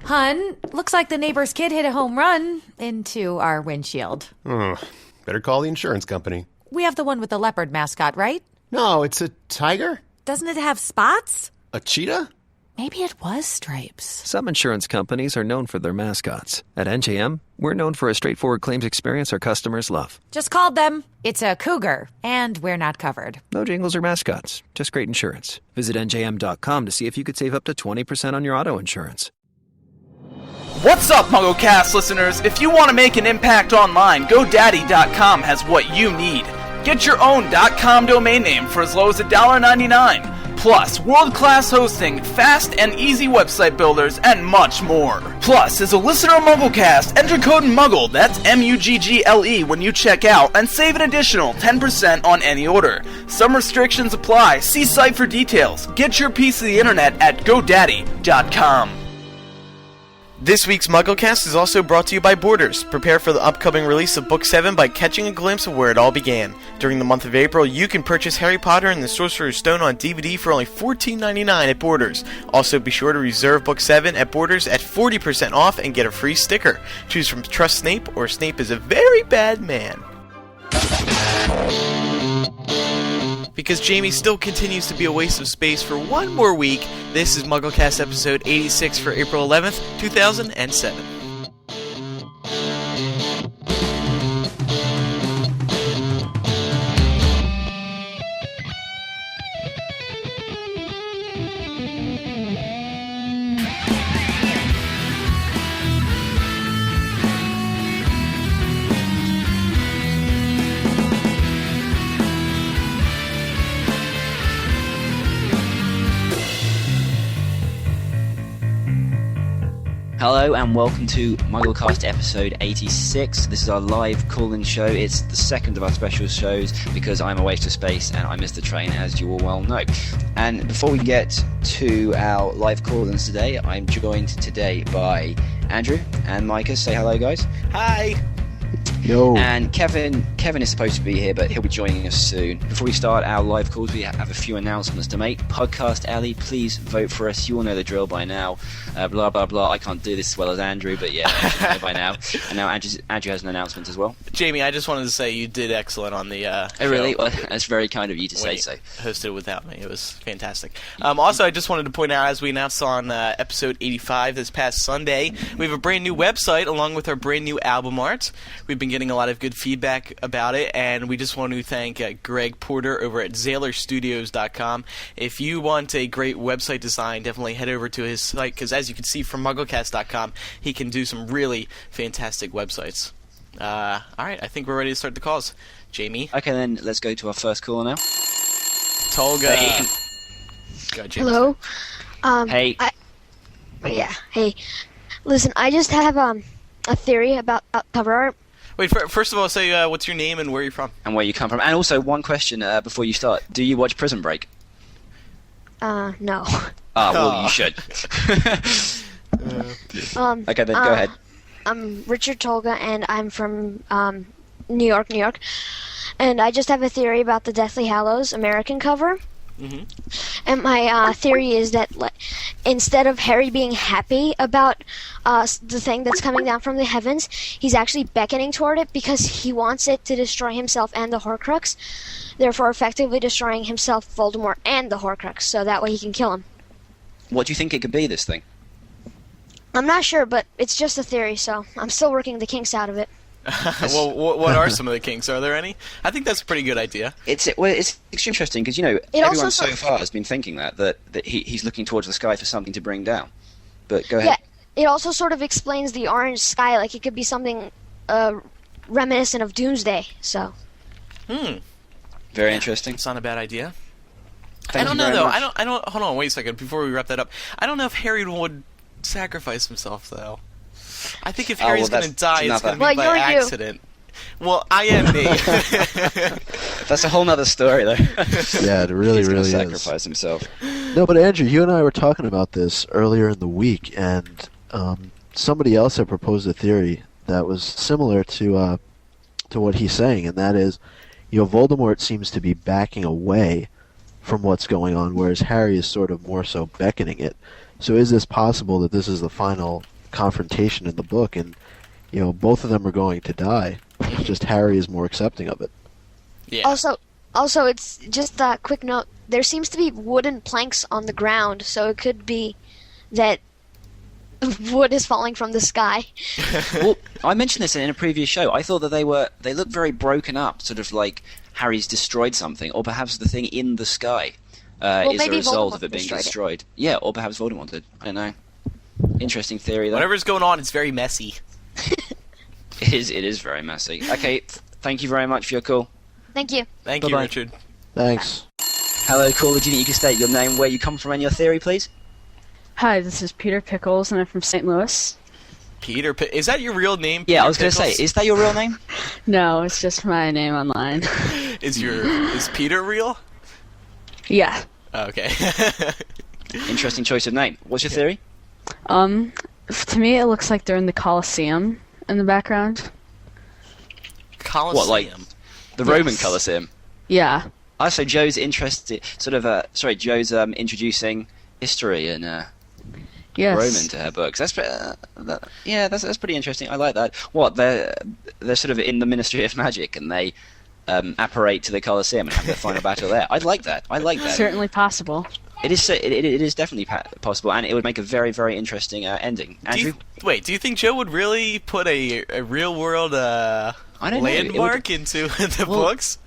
Hun, looks like the neighbor's kid hit a home run into our windshield. Better call the insurance company. We have the one with the leopard mascot, right? No, it's a tiger? Doesn't it have spots? A cheetah? Maybe it was Stripes. Some insurance companies are known for their mascots. At NJM, we're known for a straightforward claims experience our customers love. Just called them. It's a cougar, and we're not covered. No jingles or mascots, just great insurance. Visit njm.com to see if you could save up to 20% on your auto insurance. What's up, MuggleCast listeners? If you want to make an impact online, GoDaddy.com has what you need. Get your own .com domain name for as low as $1.99. Plus, world-class hosting, fast and easy website builders, and much more. Plus, as a listener of MuggleCast, enter code MUGGLE, that's MUGGLE, when you check out, and save an additional 10% on any order. Some restrictions apply. See site for details. Get your piece of the internet at GoDaddy.com. This week's MuggleCast is also brought to you by Borders. Prepare for the upcoming release of Book 7 by catching a glimpse of where it all began. During the month of April, you can purchase Harry Potter and the Sorcerer's Stone on DVD for only $14.99 at Borders. Also, be sure to reserve Book 7 at Borders at 40% off and get a free sticker. Choose from Trust Snape or Snape is a very bad man. Because Jamie still continues to be a waste of space for one more week, this is MuggleCast episode 86 for April 11th, 2007. Hello and welcome to MuggleCast episode 86. This is our live call-in show. It's the second of our special shows because I'm a waste of space and I missed the train, as you all well know. And before we get to our live call-ins today, I'm joined today by Andrew and Micah. Say hello, guys. Hi! Yo. And Kevin is supposed to be here, but he'll be joining us soon. Before we start our live calls, we have a few announcements to make. Podcast Alley, please vote for us. You all know the drill by now. Blah, blah, blah. I can't do this as well as Andrew, but yeah, you know by now. And now Andrew has an announcement as well. Jamie, I just wanted to say you did excellent on the Oh, really? Well, that's very kind of you to say so. Hosted without me. It was fantastic. Also, I just wanted to point out, as we announced on episode 85 this past Sunday, we have a brand new website along with our brand new album art. We've been getting a lot of good feedback about it, and we just want to thank Greg Porter over at ZailorStudios.com. If you want a great website design, definitely head over to his site, because as you can see from MuggleCast.com, he can do some really fantastic websites. Alright, I think we're ready to start the calls. Jamie? Okay, then let's go to our first caller now. Tolga. Hey. Go, Jamie. Hello. Hey. Hey. Listen, I just have a theory about cover art. Wait, first of all, say what's your name and where you're from? And where you come from. And also, one question before you start. Do you watch Prison Break? No. Well, you should. Okay, then go ahead. I'm Richard Tolga, and I'm from New York. And I just have a theory about the Deathly Hallows American cover. Mm-hmm. And my theory is that instead of Harry being happy about the thing that's coming down from the heavens, he's actually beckoning toward it because he wants it to destroy himself and the Horcrux, therefore effectively destroying himself, Voldemort, and the Horcrux, so that way he can kill him. What do you think it could be, this thing? I'm not sure, but it's just a theory, so I'm still working the kinks out of it. Well, what are some of the kinks? Are there any? I think that's a pretty good idea. It's extremely interesting because, everyone so far has been thinking that he's looking towards the sky for something to bring down. But go ahead. Yeah, it also sort of explains the orange sky, like it could be something reminiscent of Doomsday, so. Very interesting. It's not a bad idea. Thank I don't you know, very though. much. I don't. Hold on, wait a second. Before we wrap that up, I don't know if Harry would sacrifice himself, though. I think if Harry's going to die, it's going to be by accident. Well, I am me. That's a whole nother story, though. Yeah, it really is. Sacrifice himself. No, but Andrew, you and I were talking about this earlier in the week, and somebody else had proposed a theory that was similar to what he's saying, and that is, Voldemort seems to be backing away from what's going on, whereas Harry is sort of more so beckoning it. So is this possible that this is the final confrontation in the book, and both of them are going to die. It's just Harry is more accepting of it. Yeah. Also, it's just a quick note. There seems to be wooden planks on the ground, so it could be that wood is falling from the sky. Well, I mentioned this in a previous show. I thought that they looked very broken up, sort of like Harry's destroyed something, or perhaps the thing in the sky is a result of it being destroyed. Yeah, or perhaps Voldemort did. I don't know. Interesting theory, though. Whatever's going on, it's very messy. It is very messy. Okay, thank you very much for your call. Thank you. Thank you, Bye-bye. Richard. Thanks. Hello, caller. Do you think you can state your name, where you come from, and your theory, please? Hi, this is Peter Pickles, and I'm from St. Louis. Peter, is that your real name? Yeah, Peter I was going to say, Pickles? is that your real name? No, it's just my name online. Is Peter real? Yeah. Okay. Interesting choice of name. What's your theory? To me, it looks like they're in the Colosseum in the background. Colosseum. What, like the Roman Colosseum? Yeah. So Joe's interested, Joe's introducing history and Yes. Roman to her books. That's pretty interesting. I like that. What, they're sort of in the Ministry of Magic and they apparate to the Colosseum and have their final battle there. I like that. Certainly possible. It is definitely possible, and it would make a very, very interesting ending. Andrew? Do you think Joe would really put a real world I don't know. landmark into the books?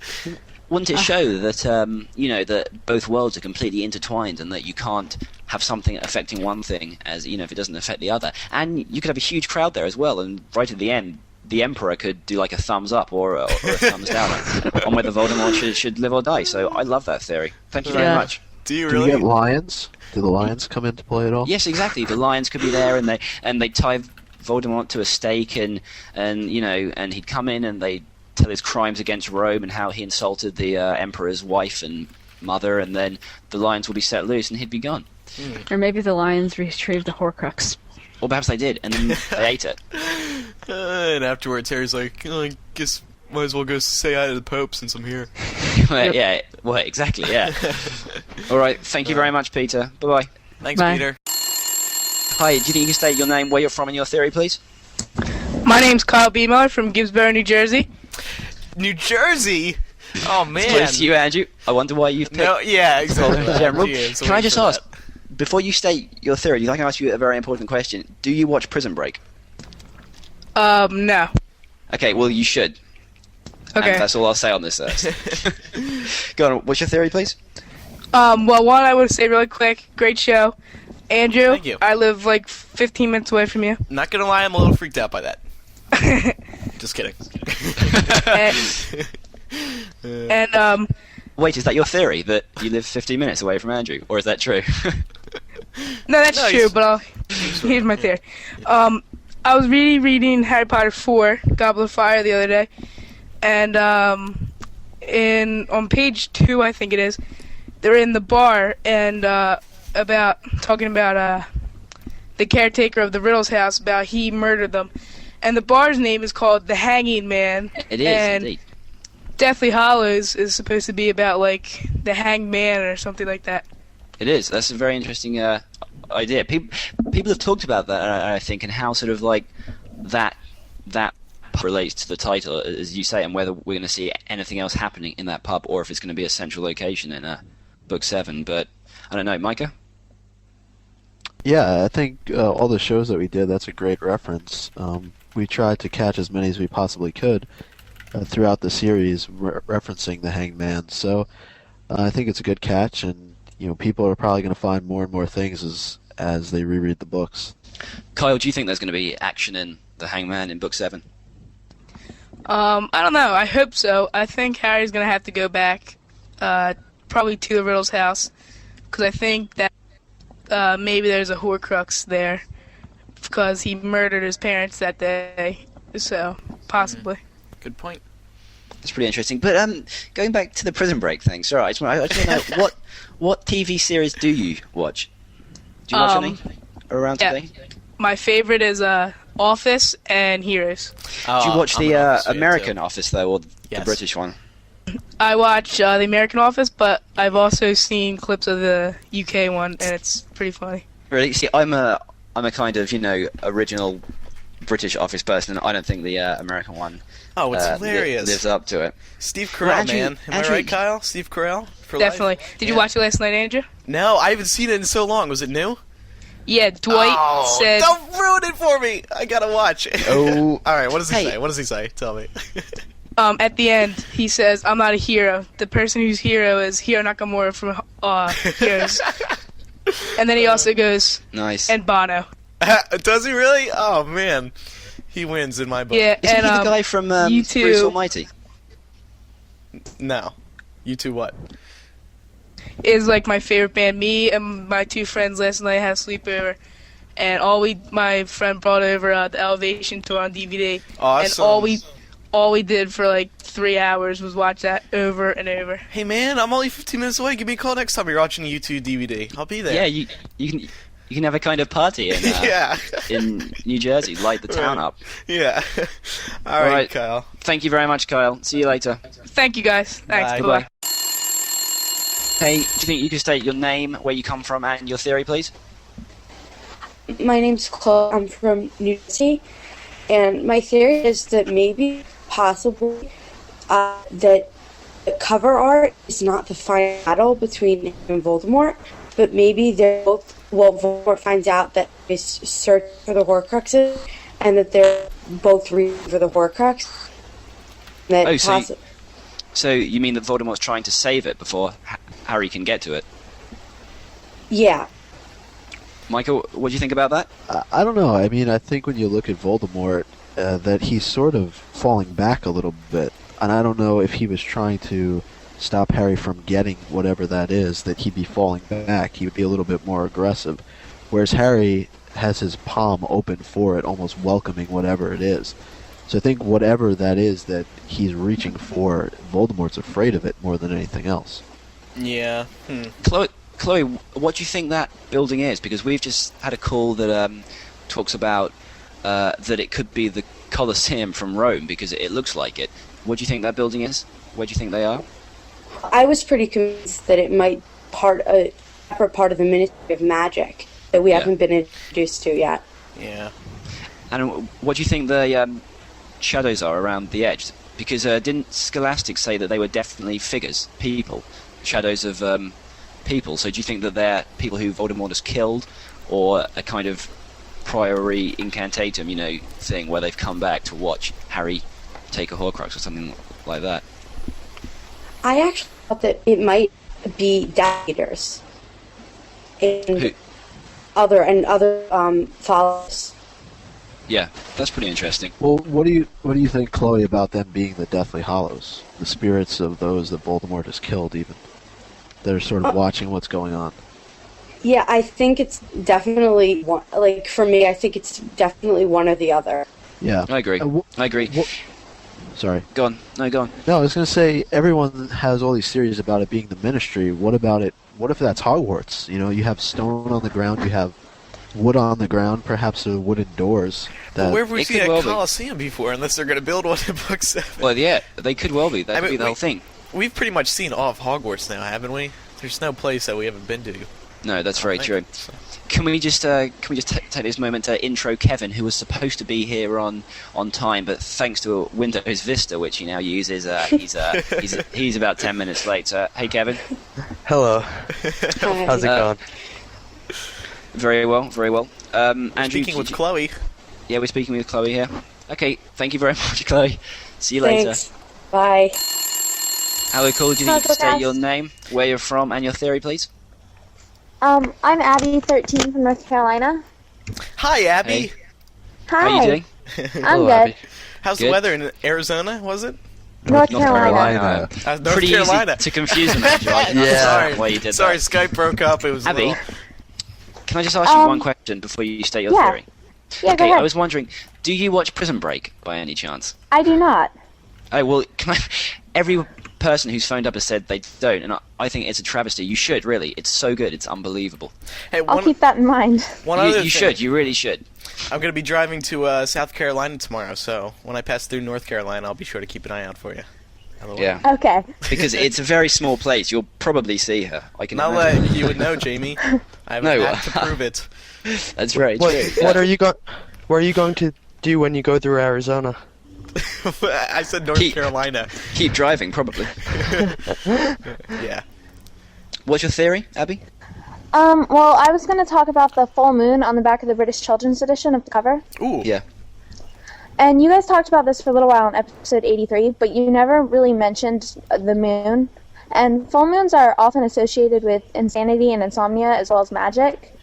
Wouldn't it show that that both worlds are completely intertwined and that you can't have something affecting one thing as if it doesn't affect the other? And you could have a huge crowd there as well, and right at the end the Emperor could do like a thumbs up or a thumbs down on whether Voldemort should live or die. So I love that theory. Thank you very much. Do you Do really? you get lions? Do the lions come into play at all? Yes, exactly. The lions could be there, and they tie Voldemort to a stake, and he'd come in and they tell his crimes against Rome and how he insulted the Emperor's wife and mother, and then the lions would be set loose and he'd be gone. Or maybe the lions retrieved the Horcrux. Or perhaps they did, and then they ate it. And afterwards, Harry's like, I guess might as well go say hi to the Pope since I'm here. Yeah, well, exactly, yeah. All right, thank you very much, Peter. Bye-bye. Thanks, Bye. Peter. Hi, do you think you can state your name, where you're from, and your theory, please? My name's Kyle Beemiller from Gibbsboro, New Jersey. New Jersey? Oh, man. Close to you, Andrew. I wonder why you've picked No, yeah, exactly. General. Yeah, so Can I wait just for ask, that. before you state your theory, I'd like to ask you a very important question. Do you watch Prison Break? No. Okay, well, you should. Okay. And that's all I'll say on this. Go on, what's your theory, please? Well, one I would say really quick. Great show. Andrew, Thank you. I live like 15 minutes away from you. Not gonna lie, I'm a little freaked out by that. Just kidding. And Wait, is that your theory, that you live 15 minutes away from Andrew? Or is that true? no, that's No, true, he's- but here's my theory. I was reading Harry Potter 4, Goblet of Fire, the other day, and on page 2, I think it is, they're in the bar and talking about the caretaker of the Riddles house, about he murdered them, and the bar's name is called The Hanging Man. It is, and indeed. Deathly Hallows is supposed to be about like the Hanged Man or something like that. It is. That's a very interesting idea. People have talked about that, I think, and how sort of like that relates to the title, as you say, and whether we're going to see anything else happening in that pub, or if it's going to be a central location in Book 7. But I don't know, Micah? Yeah, I think all the shows that we did, that's a great reference. We tried to catch as many as we possibly could throughout the series, referencing the Hanged Man. So I think it's a good catch, and people are probably going to find more and more things as they reread the books. Kyle, do you think there's going to be action in the Hanged Man in Book 7? I don't know. I hope so. I think Harry's gonna have to go back, probably to the Riddles house, because I think that maybe there's a Horcrux there, because he murdered his parents that day. So possibly. Good point. That's pretty interesting. But going back to the Prison Break thing, sorry, I just want to know what TV series do you watch? Do you watch any around today? My favorite is Office and Heroes. Do you watch I'm the an Office fan, American too. Office though, or the Yes. British one? I watch the American Office, but I've also seen clips of the UK one, and it's pretty funny. Really? See, I'm a I'm a kind of original British Office person. I don't think the American one. Oh, it's hilarious. Lives up to it. Steve Carell, Well, Andrew- man. Am I Andrew- right, Kyle? Steve Carell? For Definitely. life? Did you watch it last night, Andrew? No, I haven't seen it in so long. Was it new? Yeah, Dwight said... Don't ruin it for me! I gotta watch. Oh. Alright, what does he Hey. say? What does he say? Tell me. At the end, he says, "I'm not a hero. The person who's hero is Hiro Nakamura from Heroes." And then he also goes, Nice. "And Bono." Does he really? Oh, man. He wins in my book. Yeah, Isn't and he the guy from you Bruce two Almighty? No. You two what? is like my favorite band. Me and my two friends last night had a sleepover, and my friend brought over the Elevation tour on DVD. Awesome. And all we did for like 3 hours was watch that over and over. Hey, man, I'm only 15 minutes away. Give me a call next time you're watching a U2 DVD. I'll be there. Yeah, you can have a kind of party in Yeah. in New Jersey, light the town up. Yeah. All right, Alright. Kyle. Thank you very much, Kyle. See you later. Thank you guys. Thanks. Bye. Bye. Hey, do you think you could state your name, where you come from, and your theory, please? My name's Chloe. I'm from New Jersey, and my theory is that maybe, possibly, that the cover art is not the final battle between him and Voldemort, but maybe they're both. Well, Voldemort finds out that he's searching for the Horcruxes, and that they're both reading for the Horcrux. That Oh, so you mean that Voldemort's trying to save it before Harry can get to it? yeah. Michael, what do you think about that? I don't know. I mean, I think when you look at Voldemort, that he's sort of falling back a little bit. And I don't know if he was trying to stop Harry from getting whatever that is, that he'd be falling back. He would be a little bit more aggressive. Whereas Harry has his palm open for it, almost welcoming whatever it is. So I think whatever that is that he's reaching for, Voldemort's afraid of it more than anything else. Yeah. Chloe, what do you think that building is? Because we've just had a call that talks about that it could be the Colosseum from Rome, because it looks like it. What do you think that building is? Where do you think they are? I was pretty convinced that it might a separate part of the Ministry of Magic that we haven't been introduced to yet. Yeah. And what do you think the shadows are around the edge? Because didn't Scholastic say that they were definitely figures, people, shadows of people? So do you think that they're people who Voldemort has killed, or a kind of priori incantatum, thing where they've come back to watch Harry take a Horcrux or something like that? I actually thought that it might be Death Eaters and other followers. Yeah, that's pretty interesting. Well, what do you think, Chloe, about them being the Deathly Hallows, the spirits of those that Voldemort has killed, even? They're sort of watching what's going on. Yeah, I think it's definitely one. Like for me, I think it's definitely one or the other. Yeah, I agree. I agree. Sorry. Go on. No, go on. No, I was going to say, everyone has all these theories about it being the Ministry. What about it? What if that's Hogwarts? You have stone on the ground, you have wood on the ground, perhaps the wooden doors. Where have we It seen could a well be. Colosseum before, unless they're going to build one in Book 7? Well, yeah, they could well be. That could be the whole thing. We've pretty much seen all of Hogwarts now, haven't we? There's no place that we haven't been to. No, that's very true. So. Can we just take this moment to intro Kevin, who was supposed to be here on time, but thanks to Windows Vista, which he now uses, he's about 10 minutes late. Hey, Kevin. Hello. How's it going? Very well, very well. Andrew, Speaking with Chloe. Yeah, we're speaking with Chloe here. Okay, thank you very much, Chloe. See you Thanks. later. Bye. Hello, Chloe. Do you need to state your name, where you're from, and your theory, please? I'm Abby, 13 from North Carolina. Hi, Abby. Hey. Hi. How are you doing? I'm Hello, good. Abby. How's Good. the weather in Arizona, was it? North Carolina. North Pretty Carolina. easy to confuse them, Andrew. I Yeah. sorry. Why you did Sorry, that. Skype broke up. It was Abby, a little... can I just ask you one question before you state your theory? Yeah, go Okay, ahead. I was wondering, do you watch Prison Break by any chance? I do not. Oh, well, every person who's phoned up has said they don't, and I think it's a travesty. You should, really. It's so good. It's unbelievable. Hey, I'll keep that in mind. One other You thing. should. You really should. I'm going to be driving to South Carolina tomorrow, so when I pass through North Carolina, I'll be sure to keep an eye out for you. Yeah. Okay. Because it's a very small place. You'll probably see her. I can Not imagine. that you would know, Jamie. I have No. an act to prove it. That's right. What are you going to do when you go through Arizona? I said North Carolina. Keep driving, probably. Yeah. What's your theory, Abby? Well, I was going to talk about the full moon on the back of the British Children's Edition of the cover. Ooh. Yeah. And you guys talked about this for a little while in episode 83, but you never really mentioned the moon. And full moons are often associated with insanity and insomnia as well as magic.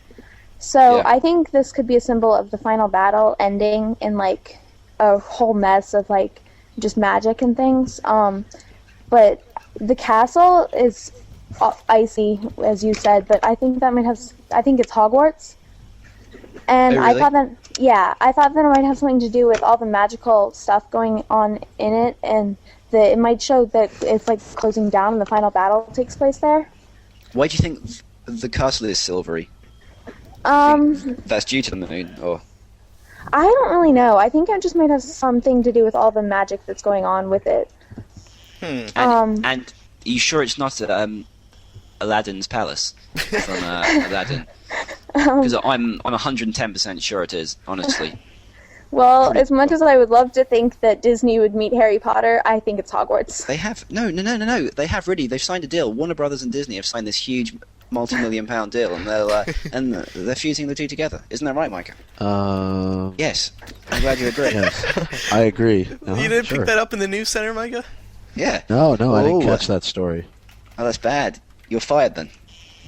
So Yeah. I think this could be a symbol of the final battle ending in, like, a whole mess of, like, just magic and things. But the castle is icy, as you said, but I think that might have... I think it's Hogwarts. And Oh, really? I thought that it might have something to do with all the magical stuff going on in it, and that it might show that it's, like, closing down and the final battle takes place there. Why do you think the castle is silvery? That's due to the moon, or... I don't really know. I think it just might have something to do with all the magic that's going on with it. And are you sure it's not Aladdin's palace from Aladdin? Because I'm 110% sure it is, honestly. Well, as much as I would love to think that Disney would meet Harry Potter, I think it's Hogwarts. They have no. They have really. They've signed a deal. Warner Brothers and Disney have signed this huge multi-million-pound deal, and they're fusing the two together. Isn't that right, Micah? Yes. I'm glad you agree. Yes, I agree. You didn't pick that up in the news center, Micah? Yeah. No, I didn't catch that story. Oh, that's bad. You're fired then.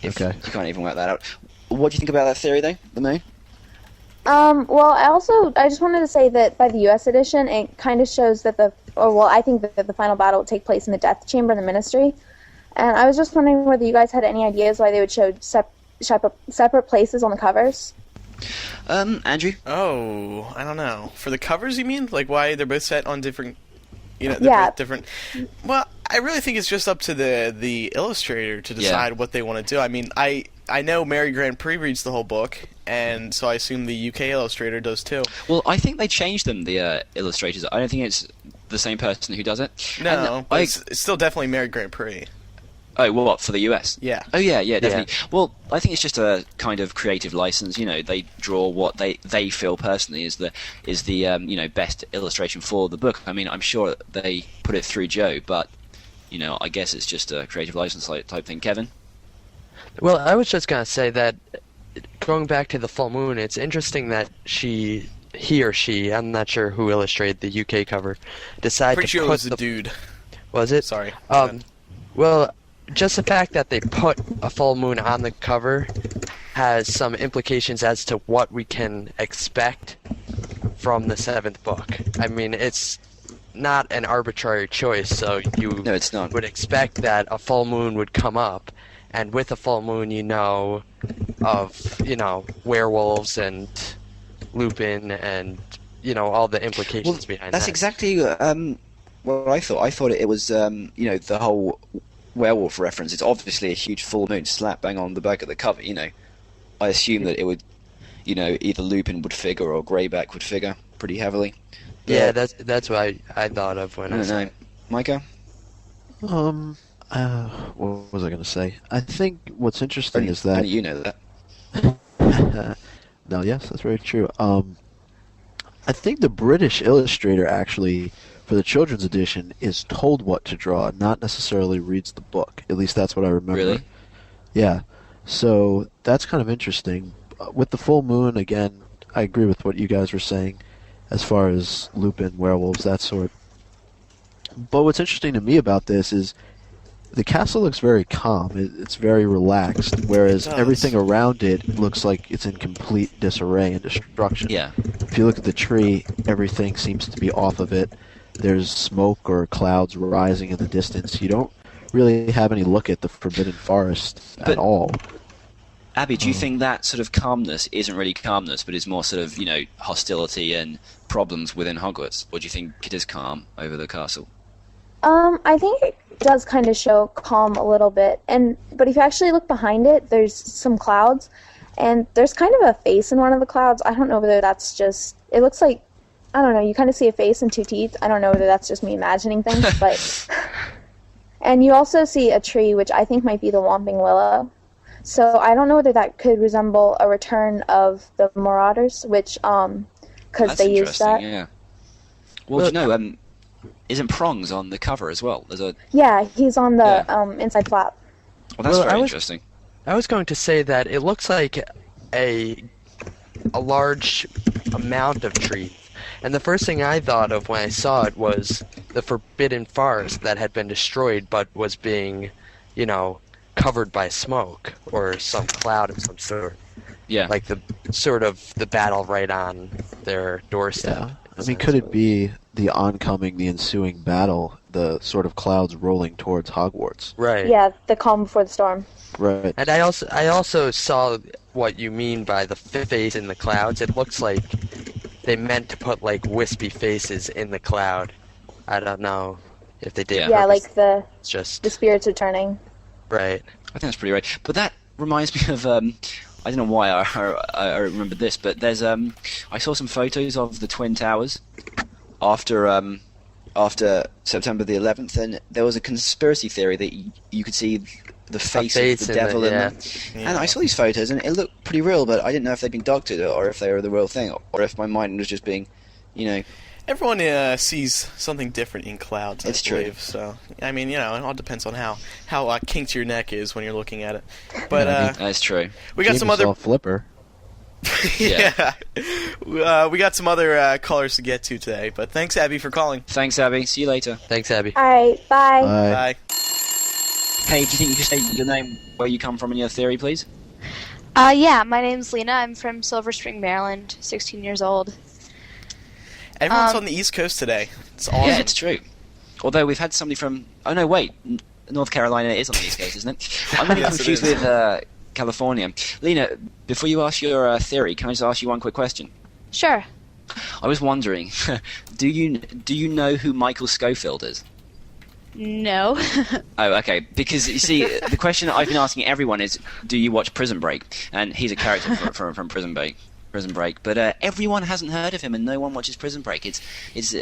Okay. You can't even work that out. What do you think about that theory, though? The moon? Well, I just wanted to say that by the U.S. edition, it kind of shows that I think that the final battle will take place in the Death Chamber in the Ministry. And I was just wondering whether you guys had any ideas why they would show separate places on the covers. Andrew? Oh, I don't know. For the covers, you mean? Like, why they're both set on different... they're Yeah. both different... Well, I really think it's just up to the illustrator to decide what they want to do. I mean, I know Mary Grand Prix reads the whole book, and so I assume the UK illustrator does too. Well, I think they changed them, the illustrators. I don't think it's the same person who does it. No, but it's still definitely Mary Grand Prix. Oh, well, what, for the US? Yeah. Oh, yeah, definitely. Yeah. Well, I think it's just a kind of creative license. They draw what they feel personally is the best illustration for the book. I mean, I'm sure they put it through Joe, but I guess it's just a creative license type thing. Kevin? Well, I was just gonna say that going back to the full moon, it's interesting that he or she, I'm not sure who illustrated the UK cover, decided Pretty to sure put it was a dude. Was it? Sorry. Well, just the fact that they put a full moon on the cover has some implications as to what we can expect from the seventh book. I mean, it's not an arbitrary choice, so No, it's not. would expect that a full moon would come up, and with a full moon, of werewolves and Lupin and all the implications behind That's that. exactly what I thought. I thought it was the whole werewolf reference. It's obviously a huge full moon slap bang on the back of the cover. I assume that it would, either Lupin would figure or Greyback would figure pretty heavily. Yeah, that's what I thought of when I saw it. Micah? What was I going to say? I think what's interesting is that... Only you know that. No, yes, that's very true. I think the British illustrator actually, for the children's edition, is told what to draw, not necessarily reads the book. At least that's what I remember. Really? Yeah. So that's kind of interesting. With the full moon, again, I agree with what you guys were saying as far as Lupin, werewolves, that sort. But what's interesting to me about this is the castle looks very calm. It's very relaxed, whereas everything around it looks like it's in complete disarray and destruction. Yeah. If you look at the tree, everything seems to be off of it. There's smoke or clouds rising in the distance. You don't really have any look at the Forbidden Forest at all. Abby, do you think that sort of calmness isn't really calmness, but is more sort of, hostility and problems within Hogwarts? Or do you think it is calm over the castle? I think it does kind of show calm a little bit, but if you actually look behind it, there's some clouds, and there's kind of a face in one of the clouds. I don't know whether that's just... It looks like... I don't know, you kind of see a face and two teeth. I don't know whether that's just me imagining things, but... And you also see a tree, which I think might be the Whomping Willow. So I don't know whether that could resemble a return of the Marauders, which because That's they used interesting, that. yeah. Well, do you know, isn't Prongs on the cover as well? There's a... Yeah, he's on the inside flap. Well, that's very interesting. I was going to say that it looks like a large amount of trees. And the first thing I thought of when I saw it was the forbidden forest that had been destroyed but was being, covered by smoke or some cloud of some sort. Yeah. Like the battle right on their doorstep. Yeah. I mean, could it be the ensuing battle, the sort of clouds rolling towards Hogwarts? Right. Yeah, the calm before the storm. Right. And I also saw what you mean by the face in the clouds. It looks like they meant to put like wispy faces in the cloud. I don't know if they did. Yeah, like the just spirits are turning. Right. I think that's pretty right. But that reminds me of I don't know why I remember this, but there's I saw some photos of the Twin Towers after September the 11th, and there was a conspiracy theory that you could see the face of the devil in them. Yeah. And I saw these photos, and it looked pretty real, but I didn't know if they'd been doctored or if they were the real thing, or if my mind was just being, Everyone sees something different in clouds. It's I believe. So, I mean, it all depends on how kinked your neck is when you're looking at it. But that's true. We got some other flipper. yeah. We got some other callers to get to today. But thanks, Abby, for calling. Thanks, Abby. See you later. Thanks, Abby. All right, bye. Bye. Hey, do you think you could say your name, where you come from, and your theory, please? Yeah, my name's Lena. I'm from Silver Spring, Maryland, 16 years old. Everyone's on the East Coast today. It's awesome. Yeah, it's true. Although we've had somebody from... Oh, no, wait. North Carolina is on the East Coast, isn't it? I'm getting Yes, confused it is. with California. Lena, before you ask your theory, can I just ask you one quick question? Sure. I was wondering, do you know who Michael Scofield is? No. Oh, okay. Because, you see, the question I've been asking everyone is, do you watch Prison Break? And he's a character from Prison Break. But everyone hasn't heard of him, and no one watches Prison Break. It's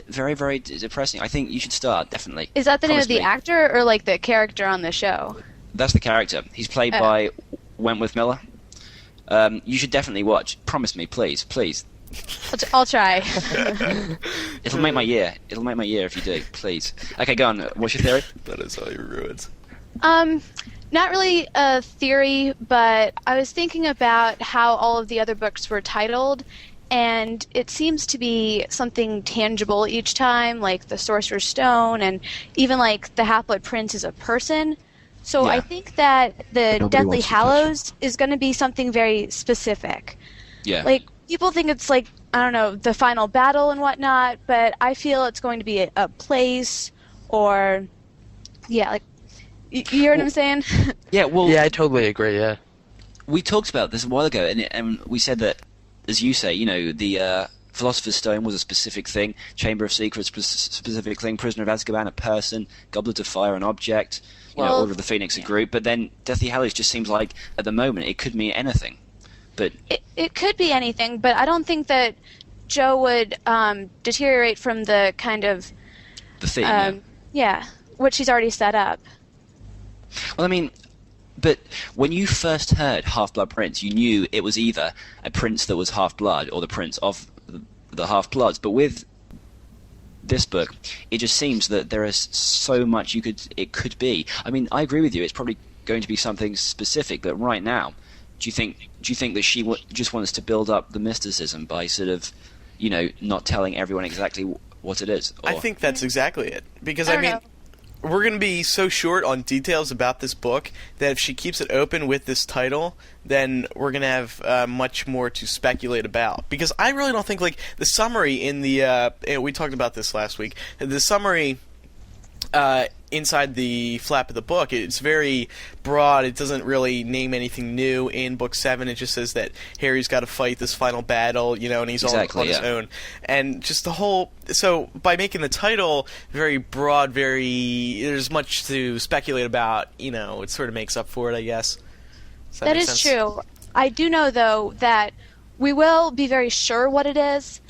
very, very depressing. I think you should start, definitely. Is that the name Promise of the me. actor or like the character on the show? That's the character. He's played by Wentworth Miller. You should definitely watch. Promise me, please. I'll try. It'll make my year. It'll make my year if you do. Please. Okay, go on. What's your theory? That is all your ruins. Not really a theory, but I was thinking about how all of the other books were titled, and it seems to be something tangible each time, like the Sorcerer's Stone, and even like the Half-Blood Prince is a person. So Yeah. I think that the Nobody Deathly wants to touch Hallows is going to be something very specific. Yeah. Like, people think it's like, I don't know, the final battle and whatnot, but I feel it's going to be a place or, yeah, like, you hear what I'm saying? Yeah, well... Yeah, I totally agree, yeah. We talked about this a while ago, and we said that, as you say, the Philosopher's Stone was a specific thing, Chamber of Secrets, specific thing, Prisoner of Azkaban, a person, Goblet of Fire, an object, Order of the Phoenix, a group, but then Deathly Hallows just seems like, at the moment, it could mean anything. But It could be anything, but I don't think that Joe would deteriorate from the kind of... the theme, yeah, what she's already set up. Well, I mean, but when you first heard Half-Blood Prince, you knew it was either a prince that was half-blood or the prince of the half-bloods. But with this book, it just seems that there is so much it could be. I mean, I agree with you. It's probably going to be something specific, but right now, do you think that she just wants to build up the mysticism by sort of, not telling everyone exactly what it is? Or... I think that's exactly it. Because, I I don't mean... know. We're going to be so short on details about this book that if she keeps it open with this title, then we're going to have much more to speculate about. Because I really don't think, like, the summary in the... we talked about this last week. The summary inside the flap of the book, it's very broad. It doesn't really name anything new in Book 7. It just says that Harry's got to fight this final battle, and he's on his own. And just the whole... So, by making the title very broad, there's much to speculate about, it sort of makes up for it, I guess. Does That make is sense? true. I do know, though, that we will be very sure what it is.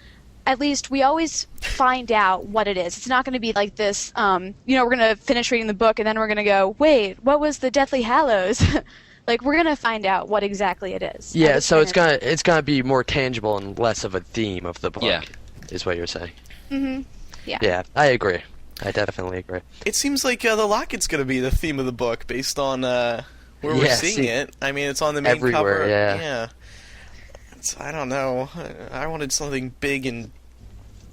At least we always find out what it is. It's not going to be like this, we're going to finish reading the book and then we're going to go, wait, what was the Deathly Hallows? Like, we're gonna find out what exactly it is. Yeah, so it's gonna be more tangible and less of a theme of the book. Yeah. Is what you're saying. Mm-hmm. Yeah. Yeah, I agree. I definitely agree. It seems like the locket's going to be the theme of the book based on where we're seeing it. I mean, it's on the main everywhere, cover. yeah. I don't know. I wanted something big and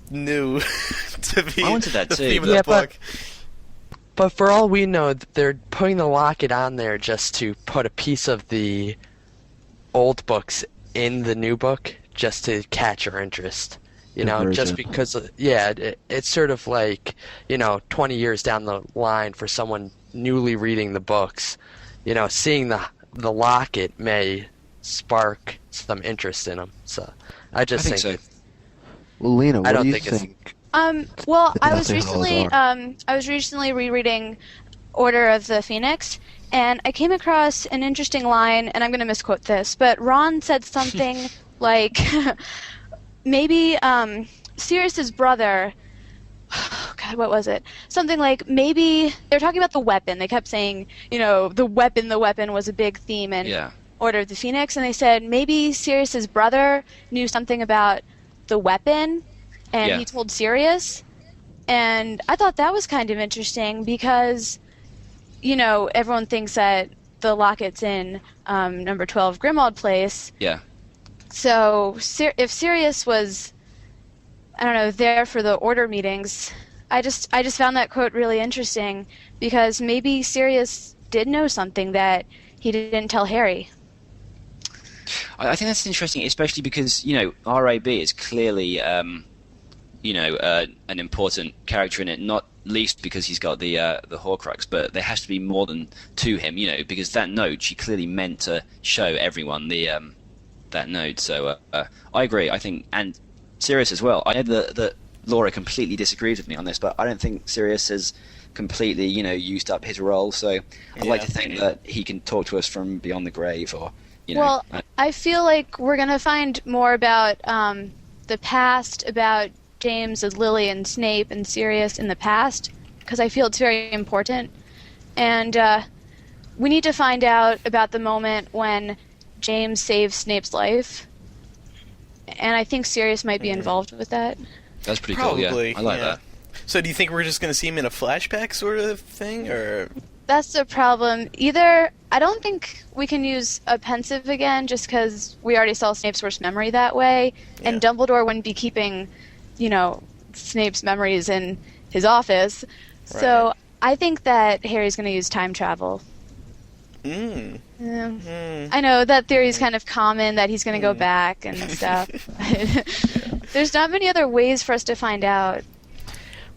new to be I wanted that the too. theme of the book. But for all we know, they're putting the locket on there just to put a piece of the old books in the new book, just to catch our interest. You know, just because, it's sort of like, 20 years down the line for someone newly reading the books, seeing the locket may spark some interest in them. So I think so. Well, Lena, what I don't do you think think? Well, I was Deathly recently rereading Order of the Phoenix, and I came across an interesting line, and I'm going to misquote this, but Ron said something like, maybe Sirius's brother. Oh God, what was it? Something like maybe they're talking about the weapon. They kept saying, the weapon was a big theme in Order of the Phoenix, and they said maybe Sirius's brother knew something about the weapon, and he told Sirius. And I thought that was kind of interesting because, everyone thinks that the locket's in number 12 Grimmauld Place. Yeah. So if Sirius was, I don't know, there for the order meetings, I just found that quote really interesting because maybe Sirius did know something that he didn't tell Harry. I think that's interesting, especially because, RAB is clearly, an important character in it, not least because he's got the Horcrux, but there has to be more than to him, because that note, she clearly meant to show everyone that note. So I agree. I think, and Sirius as well. I know that Laura completely disagrees with me on this, but I don't think Sirius has completely, used up his role. So I'd like to think that he can talk to us from beyond the grave, or Well, I feel like we're gonna find more about the past, about James as Lily and Snape and Sirius in the past, because I feel it's very important. And we need to find out about the moment when James saves Snape's life. And I think Sirius might be involved with that. That's pretty Probably, cool, yeah. I like that. So do you think we're just going to see him in a flashback sort of thing, or...? That's the problem. Either, I don't think we can use a pensive again, just because we already saw Snape's worst memory that way, and Dumbledore wouldn't be keeping, Snape's memories in his office. Right. So I think that Harry's going to use time travel. I know that theory is kind of common, that he's going to go back and stuff. There's not many other ways for us to find out.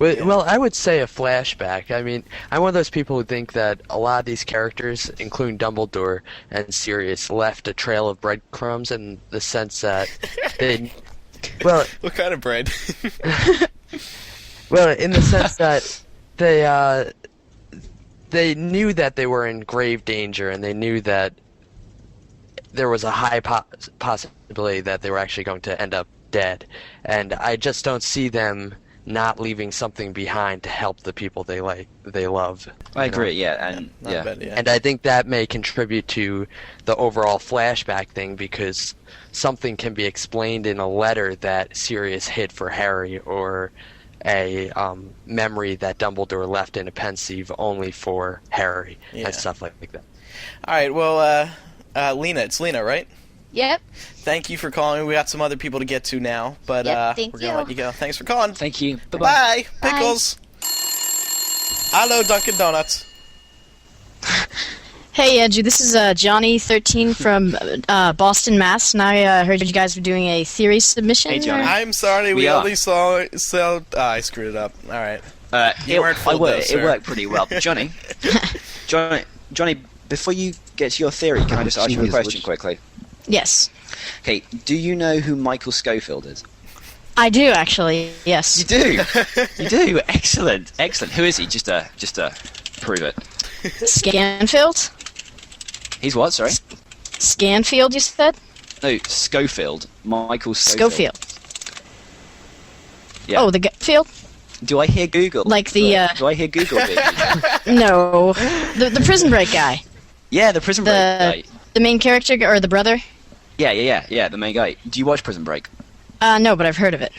Well, I would say a flashback. I mean, I'm one of those people who think that a lot of these characters, including Dumbledore and Sirius, left a trail of breadcrumbs in the sense that they... Well, what kind of bread? Well, in the sense that they knew that they were in grave danger, and they knew that there was a high possibility that they were actually going to end up dead. And I just don't see them not leaving something behind to help the people they love. I agree, and and I think that may contribute to the overall flashback thing, because something can be explained in a letter that Sirius hid for Harry, or a memory that Dumbledore left in a pensieve only for Harry, and stuff like that. All right, well, Lena, it's Lena, right? Yep. Thank you for calling. We got some other people to get to now, but we're going to let you go. Thanks for calling. Thank you. Bye-bye. Bye. Pickles. Hello, Dunkin' Donuts. Hey, Andrew, this is Johnny13 from Boston, Mass, and I heard you guys were doing a theory submission. Hey, Johnny. I'm sorry, we only saw... I screwed it up. All right. You weren't full dose, it worked pretty well. Johnny, before you get to your theory, can I just ask you a question quickly? Yes. Okay, do you know who Michael Scofield is? I do, actually, yes. You do? You do? Excellent. Who is he? Just to prove it. Scanfield? He's what, sorry? Scanfield, you said? No, Scofield. Michael Scofield. Yeah. Oh, the field? Do I hear Google? Like the, Do I hear Google? No. The Prison Break guy. Yeah, the Prison Break guy. The main character or the brother? Yeah, the main guy. Do you watch Prison Break? No, but I've heard of it.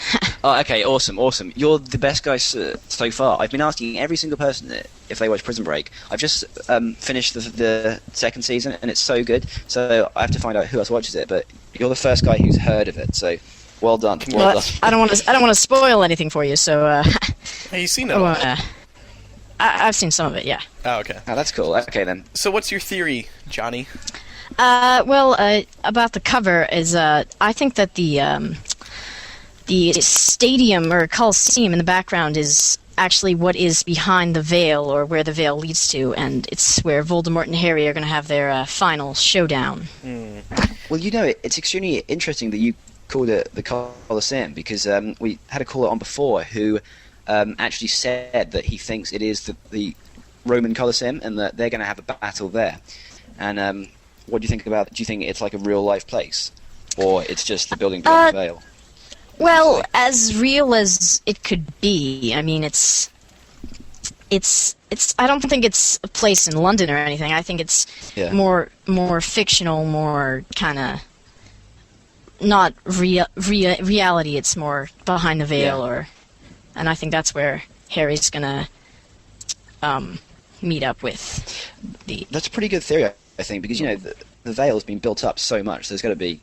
Oh, okay, awesome. You're the best guy so far. I've been asking every single person if they watch Prison Break. I've just finished the second season, and it's so good. So I have to find out who else watches it. But you're the first guy who's heard of it. So well done. Well done. I don't want to spoil anything for you. So. Have you seen it? I've seen some of it. Yeah. Oh, okay. Oh, that's cool. Okay then. So what's your theory, Johnny? About the cover is I think that the stadium or coliseum in the background is actually what is behind the veil, or where the veil leads to, and it's where Voldemort and Harry are going to have their final showdown. Well, it's extremely interesting that you called it the Colosseum, because we had a caller on before who actually said that he thinks it is the Roman Colosseum and that they're going to have a battle there. And what do you think about it? Do you think it's like a real-life place, or it's just the building behind the veil? Well, as real as it could be. I mean, it's. I don't think it's a place in London or anything. I think it's more fictional, more kind of not reality. It's more behind the veil, and I think that's where Harry's gonna meet up with the. That's a pretty good theory, I think, because the veil has been built up so much. There's got to be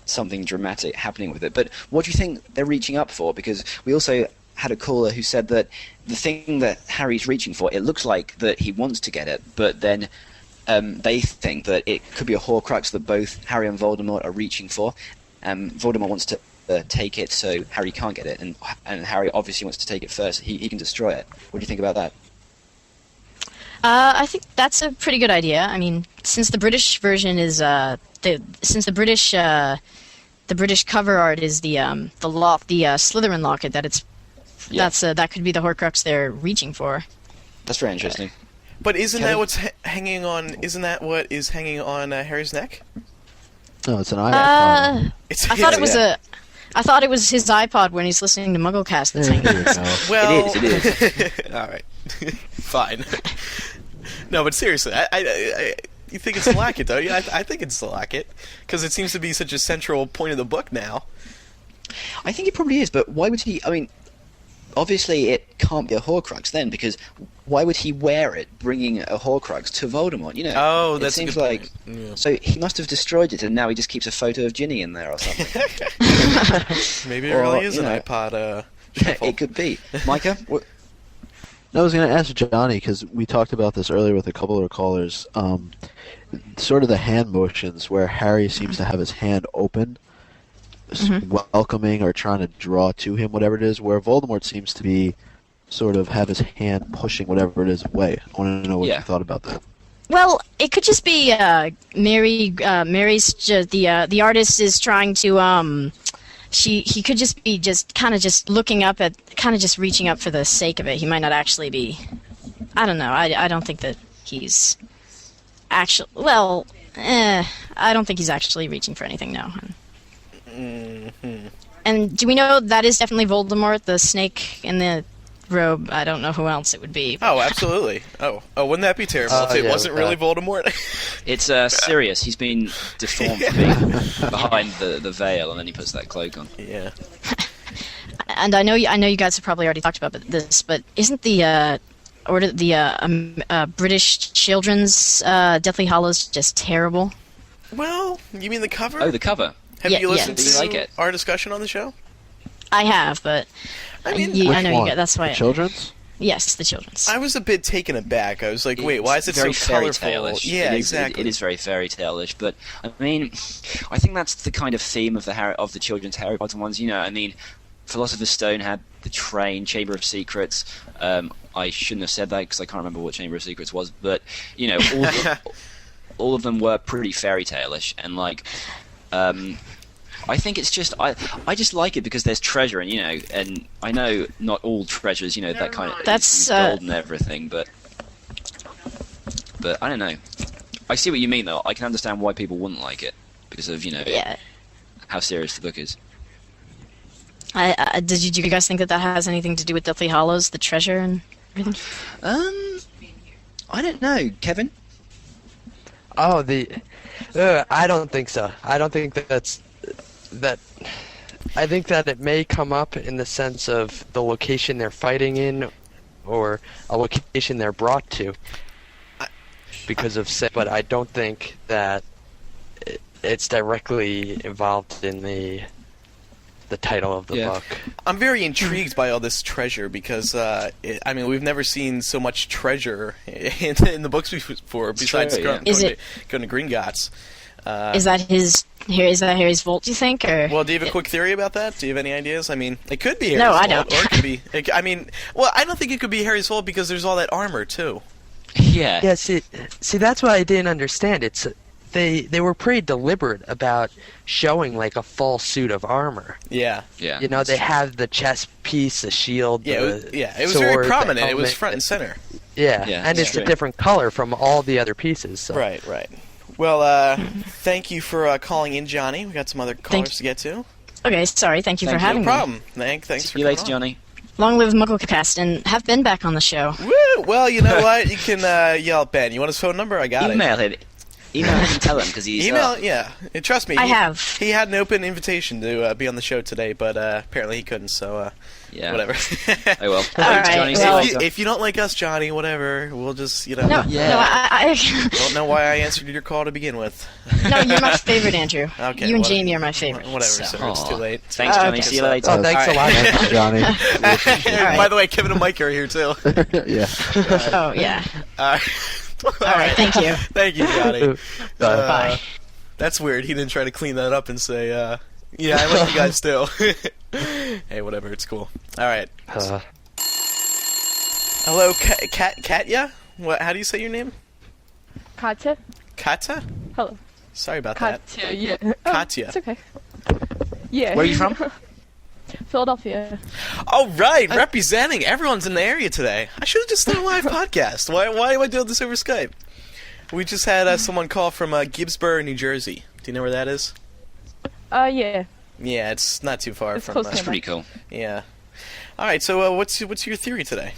something dramatic happening with it. But what do you think they're reaching up for? Because we also had a caller who said that the thing that Harry's reaching for, it looks like that he wants to get it, but then they think that it could be a Horcrux that both Harry and Voldemort are reaching for. Voldemort wants to take it, so Harry can't get it, and Harry obviously wants to take it first. He can destroy it. What do you think about that? I think that's a pretty good idea. I mean, since the British version is the British cover art is the Slytherin locket, that could be the Horcrux they're reaching for. That's very interesting. But isn't that what's hanging on? Isn't that what is hanging on Harry's neck? No, it's an iPod. I thought it was his iPod when he's listening to MuggleCast. That's hanging. Well, it is. All right, fine. No, but seriously, you think it's the locket, though? Yeah, I think it's the locket, because it seems to be such a central point of the book now. I think it probably is, but why would he... I mean, obviously it can't be a Horcrux then, because why would he wear it, bringing a Horcrux to Voldemort? Oh, that's it seems a good like... point. Yeah. So he must have destroyed it, and now he just keeps a photo of Ginny in there or something. Maybe it really is an iPod shuffle. It could be. Micah? I was going to ask Johnny, because we talked about this earlier with a couple of callers, sort of the hand motions where Harry seems to have his hand open, welcoming or trying to draw to him whatever it is, where Voldemort seems to be sort of have his hand pushing whatever it is away. I want to know what you thought about that. Well, it could just be Mary's the artist is trying to he could just be just looking up at, kind of just reaching up for the sake of it. He might not actually be. I don't know. I don't think that he's actually. Well, I don't think he's actually reaching for anything. No. Mm-hmm. And do we know that is definitely Voldemort, the snake in the robe? I don't know who else it would be. Oh, absolutely. Oh, wouldn't that be terrible if it wasn't really Voldemort? It's Sirius. He's been deformed for being behind the veil, and then he puts that cloak on. Yeah. And I know you guys have probably already talked about this, but isn't the British children's Deathly Hallows just terrible? Well, you mean the cover? Oh, the cover. Have you listened Do you like it? our discussion on the show? I have, but I mean, I know you get. That's why. The children's? Yes, the children's. I was a bit taken aback. I was like, wait, why is it very so fairy colorful? tale-ish? Yeah, it is, exactly. It is very fairy tale-ish, but I mean, I think that's the kind of theme of the children's Harry Potter ones. I mean, Philosopher's Stone had the train, Chamber of Secrets. I shouldn't have said that because I can't remember what Chamber of Secrets was, but all of them were pretty fairy tale-ish, and like. I think it's just I just like it because there's treasure, and I know not all treasures, that kind of that's gold and everything, but I don't know. I see what you mean though. I can understand why people wouldn't like it because of how serious the book is. Did you guys think that has anything to do with Deathly Hallows, the treasure and everything? I don't know, Kevin. Oh, I don't think so. I don't think that. I think that it may come up in the sense of the location they're fighting in, or a location they're brought to, because of. But I don't think that it's directly involved in the title of the book. I'm very intrigued by all this treasure because, we've never seen so much treasure in the books before, besides going to Gringotts. Is that Harry's vault, do you think? Or? Well, do you have a quick theory about that? Do you have any ideas? I mean, it could be Harry's No, vault. I don't. Or it could be... I don't think it could be Harry's vault because there's all that armor, too. Yeah. Yeah, see, that's what I didn't understand. It's... They were pretty deliberate about showing like a full suit of armor. Yeah. You know, they have the chest piece, the shield, it was sword, very prominent. It was helmet. front and center. Yeah, and it's a different color from all the other pieces. So. Right. Well, thank you for calling in, Johnny. We got some other callers to get to. Okay, sorry. Thank you for having me. No problem. Thanks for See you later, Johnny. Long live MuggleCast, and have Ben back on the show. Woo! Well, you know what? You can yell at Ben. You want his phone number? I got it. Email him and tell him because he's yeah. And trust me, I have. He had an open invitation to be on the show today, but apparently he couldn't. So whatever. Oh well. All Johnny, right, if you don't like us, Johnny, whatever, we'll just No, I don't know why I answered your call to begin with. No, you're my favorite, Andrew. Okay, you and Jamie are my favorite. Whatever, sir. It's too late. Thanks, Johnny. See you later. Oh, thanks a lot, Johnny. By the way, Kevin and Mike are here too. Yeah. Oh yeah. All right, thank you. Thank you, Johnny. Bye. That's weird. He didn't try to clean that up and say, yeah, I like you guys too. Hey, whatever. It's cool. All right. Hello, Katya? How do you say your name? Katya. Katya? Hello. Sorry about Katya, that. yeah. Katya. It's okay. Yeah. Where are you from? Philadelphia. Oh, right. Representing. Everyone's in the area today. I should have just done a live podcast. Why am I doing this over Skype? We just had someone call from Gibbsboro, New Jersey. Do you know where that is? Yeah. Yeah, it's not too far from... That's pretty cool. Yeah. All right, so what's your theory today?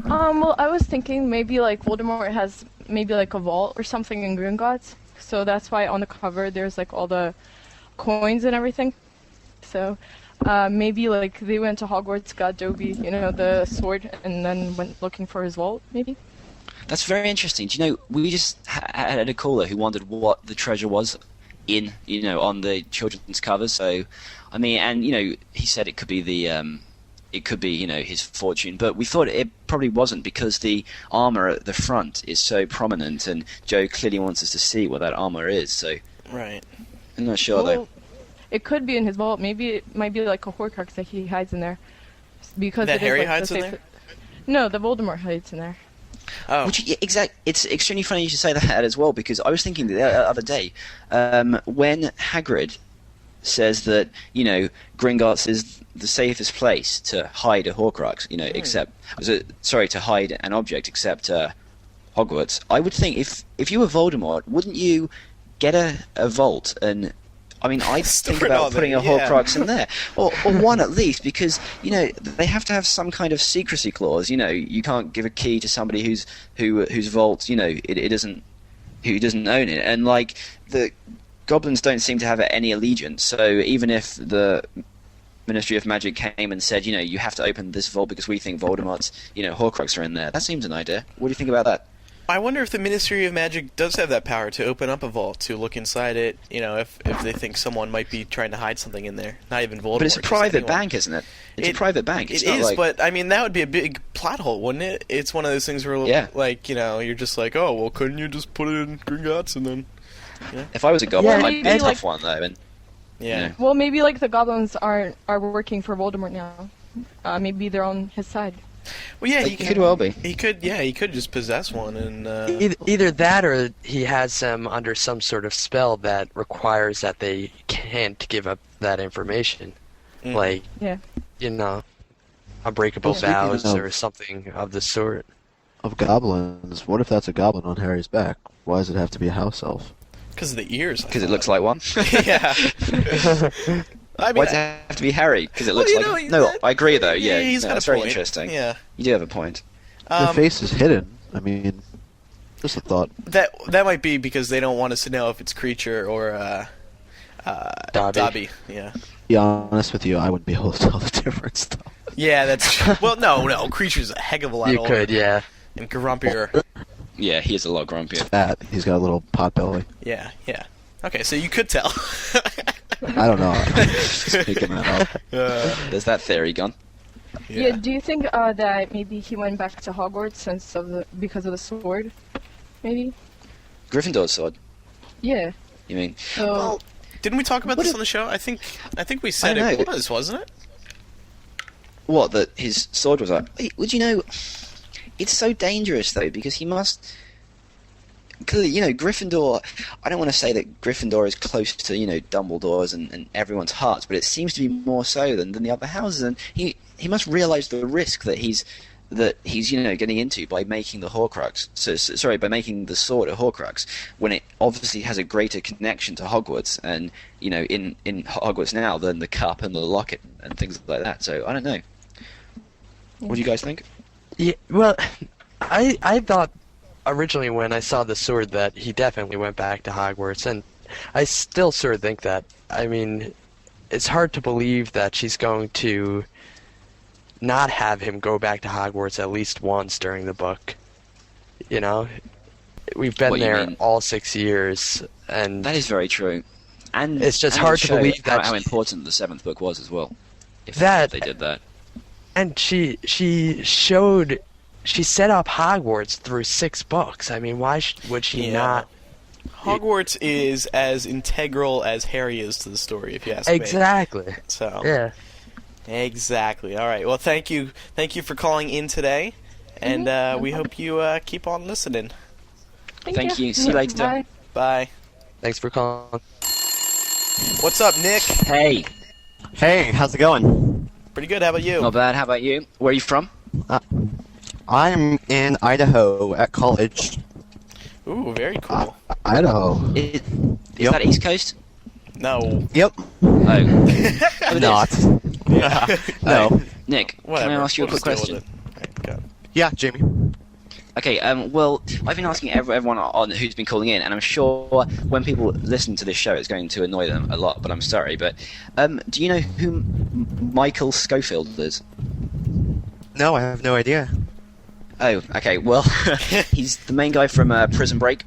Well, I was thinking maybe like Voldemort has maybe like a vault or something in Gringotts. So that's why on the cover there's like all the coins and everything. So maybe like they went to Hogwarts, got Dobby, the sword, and then went looking for his vault, maybe? That's very interesting. Do you know, we just had a caller who wondered what the treasure was in, on the children's covers. So, I mean, and, he said it could be his fortune, but we thought it probably wasn't because the armor at the front is so prominent, and Joe clearly wants us to see what that armor is, so... Right. I'm not sure, though. It could be in his vault. Maybe it might be like a Horcrux that he hides in there. Because that it Harry is, like, hides in there? No, the Voldemort hides in there. Oh. It's extremely funny you should say that as well, because I was thinking the other day, when Hagrid says that, Gringotts is the safest place to hide a Horcrux, to hide an object except Hogwarts, I would think if you were Voldemort, wouldn't you get a vault and... I mean, I'd think about putting a Horcrux in there, or one at least, because they have to have some kind of secrecy clause. You can't give a key to somebody whose vault it doesn't, who doesn't own it, and like the goblins don't seem to have any allegiance. So even if the Ministry of Magic came and said, you have to open this vault because we think Voldemort's Horcrux are in there, that seems an idea. What do you think about that? I wonder if the Ministry of Magic does have that power to open up a vault, to look inside it, if they think someone might be trying to hide something in there. Not even Voldemort. But it's a private bank, isn't it? It's a private bank. It's not is, but, I mean, that would be a big plot hole, wouldn't it? It's one of those things where, you're just like, oh, well, couldn't you just put it in Gringotts and then... If I was a goblin, I'd be a tough one, though. And, yeah. Well, maybe, like, the goblins are working for Voldemort now. Maybe they're on his side. Well, yeah, he could well be. He could just possess one and... Either that or he has them under some sort of spell that requires that they can't give up that information. Like, unbreakable vows or something of the sort. Of goblins, what if that's a goblin on Harry's back? Why does it have to be a house elf? Because of the ears. Because it looks like one. Yeah. I mean, why does it have to be Harry? Because it looks like... No, I agree, though. Yeah, he's got that's a very point. interesting. Yeah. You do have a point. The face is hidden. I mean... Just a thought. That might be because they don't want us to know if it's Creature or Dobby. Yeah. To be honest with you, I wouldn't be able to tell the difference, though. Yeah, that's true. Well, no, Creature's a heck of a lot You older. could, yeah. And grumpier. Yeah, he is a lot grumpier. That he's got a little pot belly. Yeah. Okay, so you could tell. I don't know. Just making that up. There's that theory gone. Yeah. Do you think that maybe he went back to Hogwarts because of the sword? Maybe. Gryffindor's sword. Yeah. You mean? So. Didn't we talk about this on the show? I think we said it was, wasn't it? What, that his sword was like... Would you know... It's so dangerous, though, because he must... Clearly, Gryffindor... I don't want to say that Gryffindor is close to, Dumbledore's and everyone's hearts, but it seems to be more so than the other houses, and he must realise the risk that he's getting into by making the Horcrux. By making the sword a Horcrux, when it obviously has a greater connection to Hogwarts, and in Hogwarts now than the cup and the locket and things like that. So I don't know. What do you guys think? Yeah, well, I thought originally when I saw the sword that he definitely went back to Hogwarts, and I still sort of think that. I mean, it's hard to believe that she's going to not have him go back to Hogwarts at least once during the book. We've been there all 6 years, and that is very true. And it's just hard to believe that how important the 7th book was as well. If they did that. And she set up Hogwarts through 6 books. I mean, why would she not? Hogwarts is as integral as Harry is to the story, if you ask me. So yeah. Exactly. All right. Well, thank you for calling in today, and we hope you keep on listening. Thank you. See you later. Bye. Thanks for calling. What's up, Nick? Hey. Hey, how's it going? Pretty good. How about you? Not bad. How about you? Where are you from? I'm in Idaho at college. Ooh, very cool. Idaho. Is that East Coast? No. Yep. Oh. Not. No. Nick, Whatever. can I ask you a quick question? Yeah, Jamie. Okay, well, I've been asking everyone on who's been calling in, and I'm sure when people listen to this show, it's going to annoy them a lot, but I'm sorry. But do you know who Michael Scofield is? No, I have no idea. Oh, okay, well, he's the main guy from Prison Break,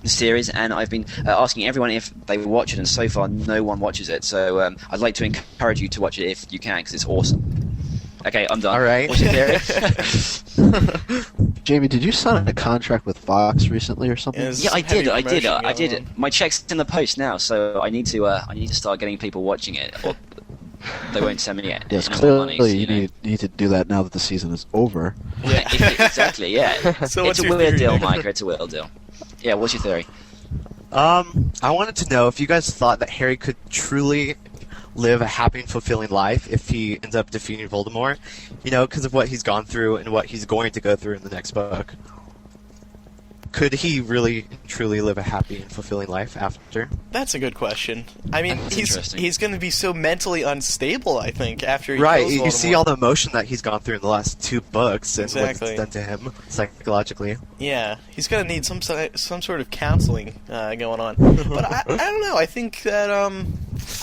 the series, and I've been asking everyone if they watch it, and so far no one watches it, so I'd like to encourage you to watch it if you can, because it's awesome. Okay, I'm done. All right. What's your theory? Jamie, did you sign a contract with Fox recently or something? Yeah, I did. My check's in the post now, so I need to start getting people watching it. Or they won't send me it. Yes, clearly you need to do that now that the season is over. Yeah, exactly. Yeah, So it's a weird deal, Micah. It's a weird deal. Yeah, what's your theory? I wanted to know if you guys thought that Harry could truly live a happy and fulfilling life if he ends up defeating Voldemort, because of what he's gone through and what he's going to go through in the next book. Could he really, truly live a happy and fulfilling life after? That's a good question. I mean, That's interesting. he's going to be so mentally unstable, I think, after he Right, kills you Voldemort. see all the emotion that he's gone through in the last 2 books and Exactly. what it's done to him psychologically. Yeah, he's going to need some sort of counseling going on. But I don't know. I think that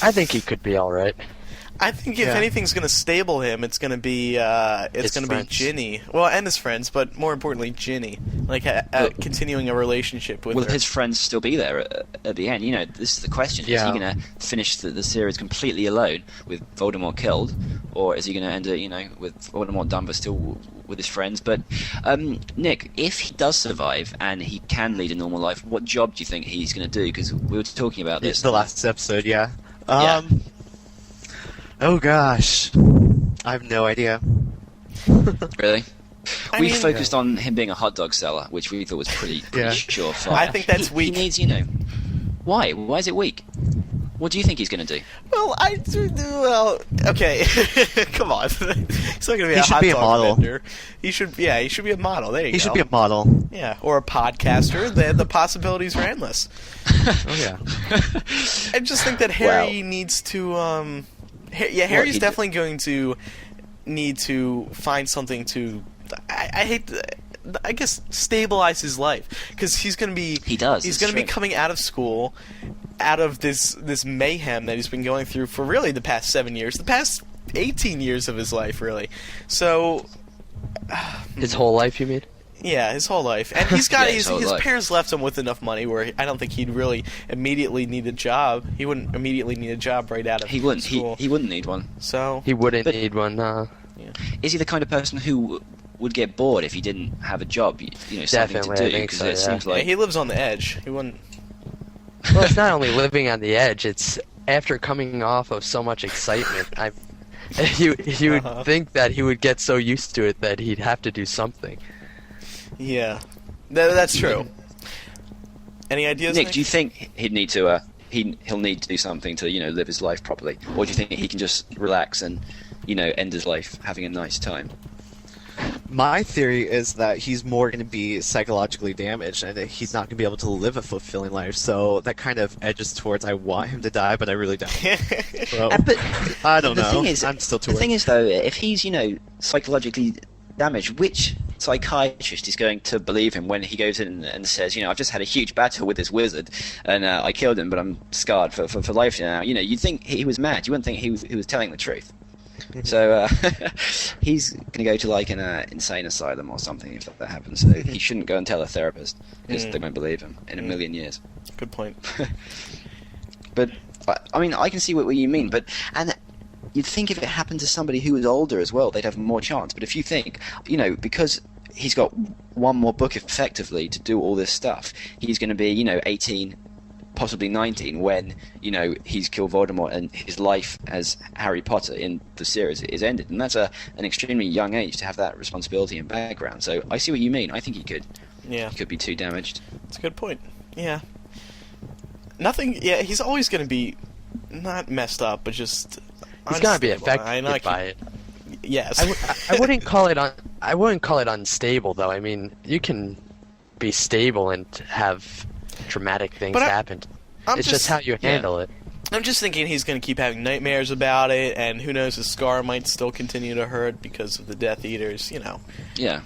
I think he could be all right. I think if anything's going to stable him, it's going to be Ginny. Well, and his friends, but more importantly, Ginny. Like continuing a relationship with Will her. his friends still be there at the end? This is the question. Is he going to finish the series completely alone with Voldemort killed, or is he going to end it, with Voldemort done but still with his friends? But Nick, if he does survive and he can lead a normal life, what job do you think he's going to do? Because we were talking about this. The last episode, yeah. Yeah. Oh gosh, I have no idea. Really? I We mean- focused on him being a hot dog seller, which we thought was pretty Yeah. surefire. I think that's weak. He needs, Why? Why is it weak? What do you think he's going to do? Well, okay. Come on. He's not going to be He a should hot be a dog model. vendor. He should be a model. There you go. He should be a model. Yeah, or a podcaster. The possibilities are endless. Oh yeah. I just think that Harry needs to. Harry's definitely going to need to find something to. I hate I guess, stabilize his life, because he's going to be He does. He's it's going to be true. coming out of school, out of this mayhem that he's been going through for really the past 7 years, the past 18 years of his life, really. So His whole life, you mean? yeah, his whole life, and he's got Yeah, his whole his life. parents left him with enough money where I don't think he'd really immediately need a job. He wouldn't immediately need a job right out of He wouldn't. school. He wouldn't need one. So He wouldn't need one. Is he the kind of person who would get bored if he didn't have a job? You know, something Definitely, to I do. think Because so, it yeah. seems like he lives on the edge. He wouldn't. Well, it's not only living on the edge. It's after coming off of so much excitement. You would think that he would get so used to it that he'd have to do something. Yeah, that's true. Any ideas, Nick, do you think he'd need to? He'll need to do something to live his life properly, or do you think he can just relax and end his life having a nice time? My theory is that he's more going to be psychologically damaged and that he's not going to be able to live a fulfilling life. So that kind of edges towards I want him to die, but I really don't. So, But I don't the know. Thing is, I'm still too The thing is, though, if he's psychologically damaged, which psychiatrist is going to believe him when he goes in and says, I've just had a huge battle with this wizard and I killed him, but I'm scarred for life now. You'd think he was mad. You wouldn't think he was telling the truth. So he's going to go to an insane asylum or something if that happens. So he shouldn't go and tell a therapist because they won't believe him in a million years. Good point. But I mean, I can see what you mean. And you'd think if it happened to somebody who was older as well, they'd have more chance. But if you think, because he's got one more book effectively to do all this stuff, he's going to be 18. Possibly 19 when he's killed Voldemort and his life as Harry Potter in the series is ended, and that's an extremely young age to have that responsibility and background. So I see what you mean. I think he could be too damaged. That's a good point. Yeah, nothing. Yeah, he's always going to be not messed up, but just He's gonna be unstable. affected by it. Yes, I wouldn't call it I wouldn't call it unstable though. I mean, you can be stable and have dramatic things happen. It's just how you handle it. I'm just thinking he's going to keep having nightmares about it, and who knows, his scar might still continue to hurt because of the Death Eaters. Yeah.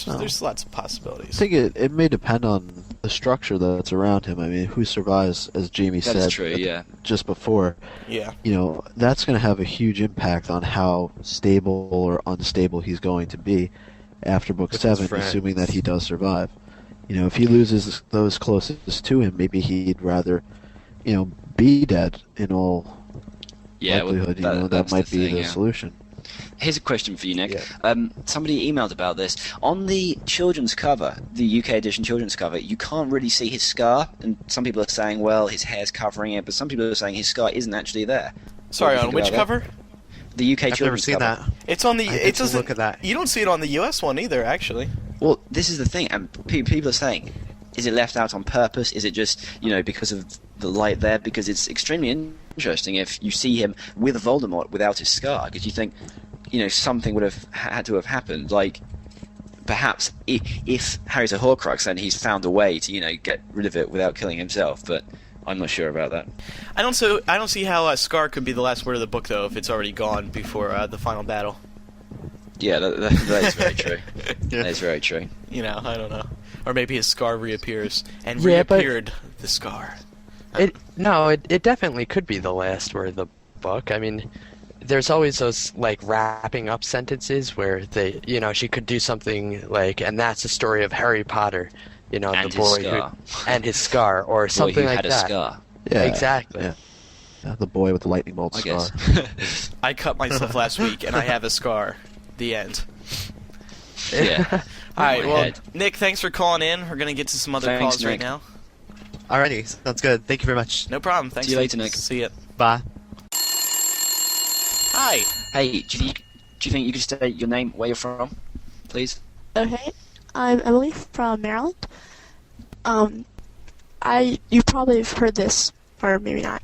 There's lots of possibilities. I think it may depend on the structure that's around him. I mean, who survives, as Jamie That said is true, yeah. just before. Yeah. That's going to have a huge impact on how stable or unstable he's going to be after Book With 7, his friends. assuming that he does survive. If he loses those closest to him, maybe he'd rather, be dead in all likelihood. That that's might the be thing, the yeah. solution. Here's a question for you, Nick. Somebody emailed about this. On the children's cover, the UK edition children's cover, you can't really see his scar, and some people are saying, well, his hair's covering it, but some people are saying his scar isn't actually there. Sorry, What do on you which think about cover? that? The UK I've never children's seen cover. that. It's on the. I It need to doesn't. look at that. You don't see it on the US one either, actually. Well, this is the thing, and people are saying, is it left out on purpose? Is it just, because of the light there? Because it's extremely interesting if you see him with Voldemort without his scar, because you think, something would have had to have happened. Like, perhaps if Harry's a Horcrux, then he's found a way to, get rid of it without killing himself, but I'm not sure about that. I don't see how Scar could be the last word of the book, though, if it's already gone before the final battle. Yeah, that is very true. That is very true. I don't know. Or maybe his scar reappears, and Yeah, but- reappeared the scar. It definitely could be the last word of the book. I mean, there's always those wrapping up sentences where she could do something and that's the story of Harry Potter, And the his boy scar. and his scar or Boy something who like had a that. scar. Yeah, Exactly. Yeah, the boy with the lightning bolt I scar. guess. I cut myself last week, and I have a scar. The end. Yeah. All right, My well, head. Nick, thanks for calling in. We're going to get to some other Thanks, calls right Nick. now. Alrighty, sounds good. Thank you very much. No problem. Thanks. See you later, Nick. See ya. Bye. Hi. Hey, do you think you could state your name, where you're from, please? Okay, I'm Emily from Maryland. You probably have heard this, or maybe not,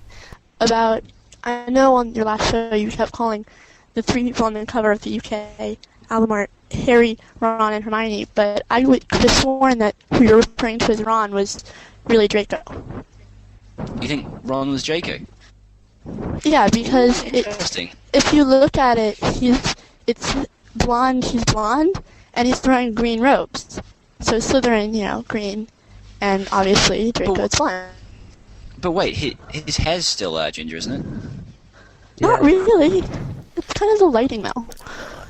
about, I know on your last show you kept calling the three people on the cover of the UK album art Harry, Ron, and Hermione, but I could have sworn that who you're referring to as Ron was really Draco. You think Ron was Draco? Yeah, because Interesting. if you look at it, he's blonde, and he's wearing green robes. So Slytherin, green, and obviously Draco's blonde. But wait, his hair's still ginger, isn't it? Not really. It's kind of the lighting though.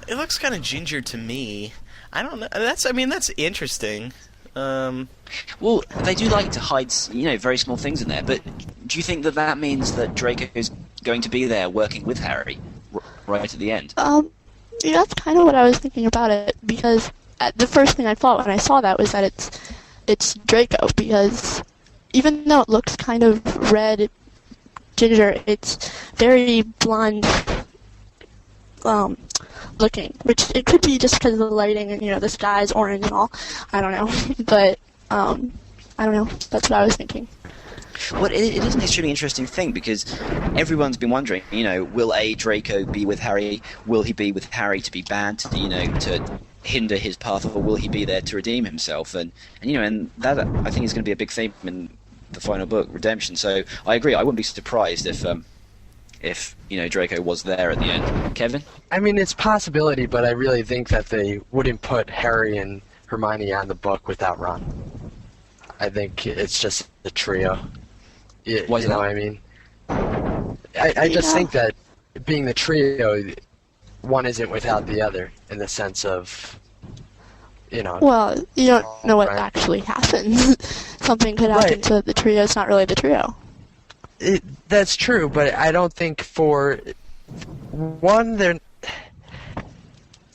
It looks kind of ginger to me. I don't know. That's interesting. Well, they do like to hide, very small things in there. But do you think that means that Draco's going to be there working with Harry right at the end? Yeah, that's kind of what I was thinking about it, because the first thing I thought when I saw that was that it's Draco, because even though it looks kind of red, ginger, it's very blonde looking, which it could be just because of the lighting and, the sky's orange and all. I don't know. But, I don't know. That's what I was thinking. Well, it is an extremely interesting thing, because everyone's been wondering, will Draco be with Harry? Will he be with Harry to be bad, to hinder his path, or will he be there to redeem himself? And that, I think, is going to be a big theme in the final book, Redemption. So I agree. I wouldn't be surprised if Draco was there at the end. Kevin? I mean, it's a possibility, but I really think that they wouldn't put Harry and Hermione on the book without Ron. I think it's just the trio. You know what I mean? I just think that being the trio, one isn't without the other, in the sense of, Well, you don't know what actually happens. Something could happen to the trio. It's not really the trio. That's true, but I don't think for one,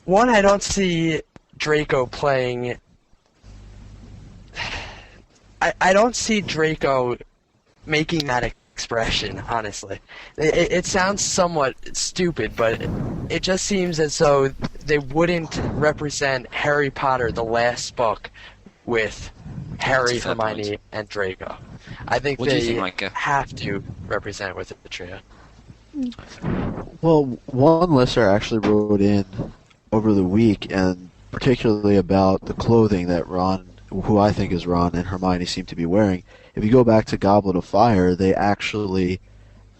I don't see Draco playing. I don't see Draco making that expression, honestly. It sounds somewhat stupid, but it just seems as though they wouldn't represent Harry Potter, the last book, with Harry, Hermione, and Draco. I think they have to represent with the trio. Well, one listener actually wrote in over the week, and particularly about the clothing that Ron, who I think is Ron, and Hermione seem to be wearing. If you go back to Goblet of Fire, they actually,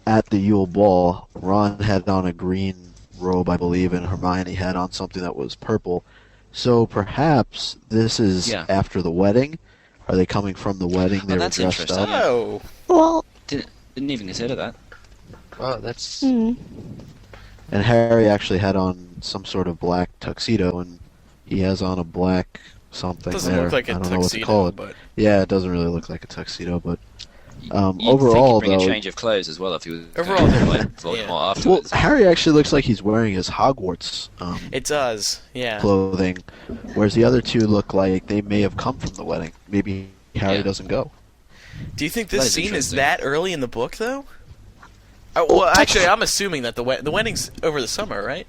at the Yule Ball, Ron had on a green robe, I believe, and Hermione had on something that was purple. So perhaps this is after the wedding. Are they coming from the wedding? They were dressed up. Oh, well, didn't even consider that. Oh, that's. And Harry actually had on some sort of black tuxedo, and he has on a black something. Doesn't look like a I don't know what to tuxedo, call it. but Yeah, it doesn't really look like a tuxedo, but You'd overall, think he'd bring though, a change of clothes as well if he was Overall, Voldemort well, afterwards. Harry actually looks like he's wearing his Hogwarts it does. Yeah. clothing, whereas the other two look like they may have come from the wedding. Maybe Harry doesn't go. Do you think That this is scene is interesting. that early in the book, though? Well, actually, I'm assuming that the wedding's over the summer, right?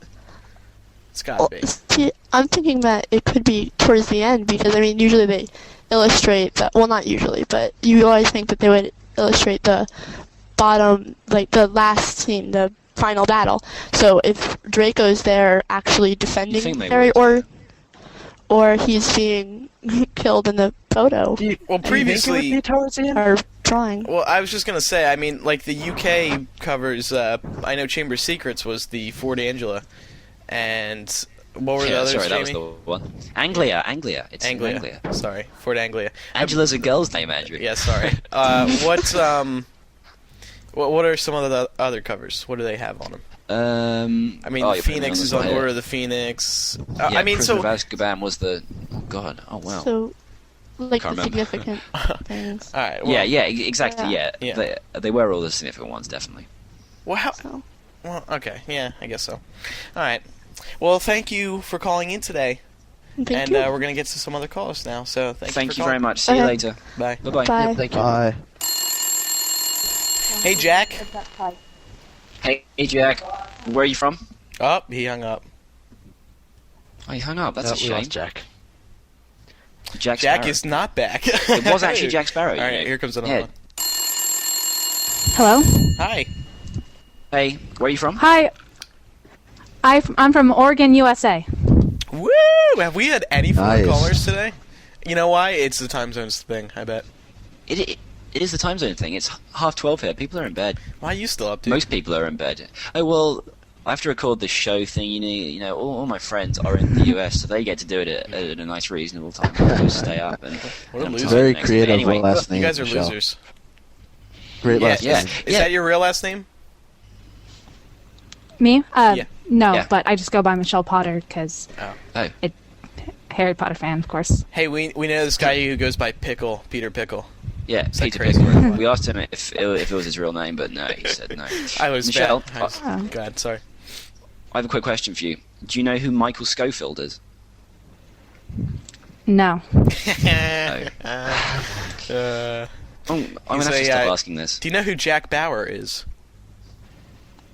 It's gotta be. See, I'm thinking that it could be towards the end, because, usually they illustrate that. Well, not usually, but you always think that they would illustrate the bottom, like the last scene, the final battle. So if Draco's there actually defending Harry, or he's being killed in the photo. Well, previously, or drawing. Well, I was just gonna say, like the UK covers. I know Chamber of Secrets was the Ford Angela, and what were the others? Sorry, that was Jamie? the one. Anglia. It's Anglia. Anglia. Sorry, Fort Anglia. Angela's a girl's name, Andrew. Yeah, sorry. What are some of the other covers? What do they have on them? Phoenix is on Order of the Phoenix. Prisoner of Azkaban was the. Oh God! Oh wow. So, like Can't the remember. significant things. All right. Exactly. Yeah. They were all the significant ones, definitely. Well, okay. Yeah, I guess so. All right. Well, thank you for calling in today. Thank you. you. We're going to get to some other calls now, so Thank you you very much. See you later. Bye. Bye-bye. Bye. Yep, thank you. Bye. Hey, Jack. Hey, Jack. Where are you from? Oh, he hung up. Oh, he hung up. That's a We shame. lost Jack. Jack is not back. It was actually Jack Sparrow. All right, here comes another Yeah. one. Hello? Hi. Hey, where are you from? Hi. I'm from Oregon, USA. Woo! Have we had any phone Nice. callers today? You know why? It's the time zones thing, I bet. It is the time zone thing. It's 12:30 here. People are in bed. Why are you still up, dude? Most people are in bed. Oh, well, I have to record the show thing. You know, all my friends are in the US, so they get to do it at a nice, reasonable time. I just stay up and. What a loser. Very creative anyway, last name. You guys are Michelle. losers. Great last name. Is that your real last name? Me? Yeah. No, Yeah. but I just go by Michelle Potter because Oh. Harry Potter fan, of course. Hey, we know this guy who goes by Pickle, Peter Pickle. Yeah, Is that Peter crazy? Pickle. We asked him if it was his real name, but no, he said no. I was Michelle, bad. God, sorry. I have a quick question for you. Do you know who Michael Scofield is? No. I'm gonna have to stop asking this. Do you know who Jack Bauer is?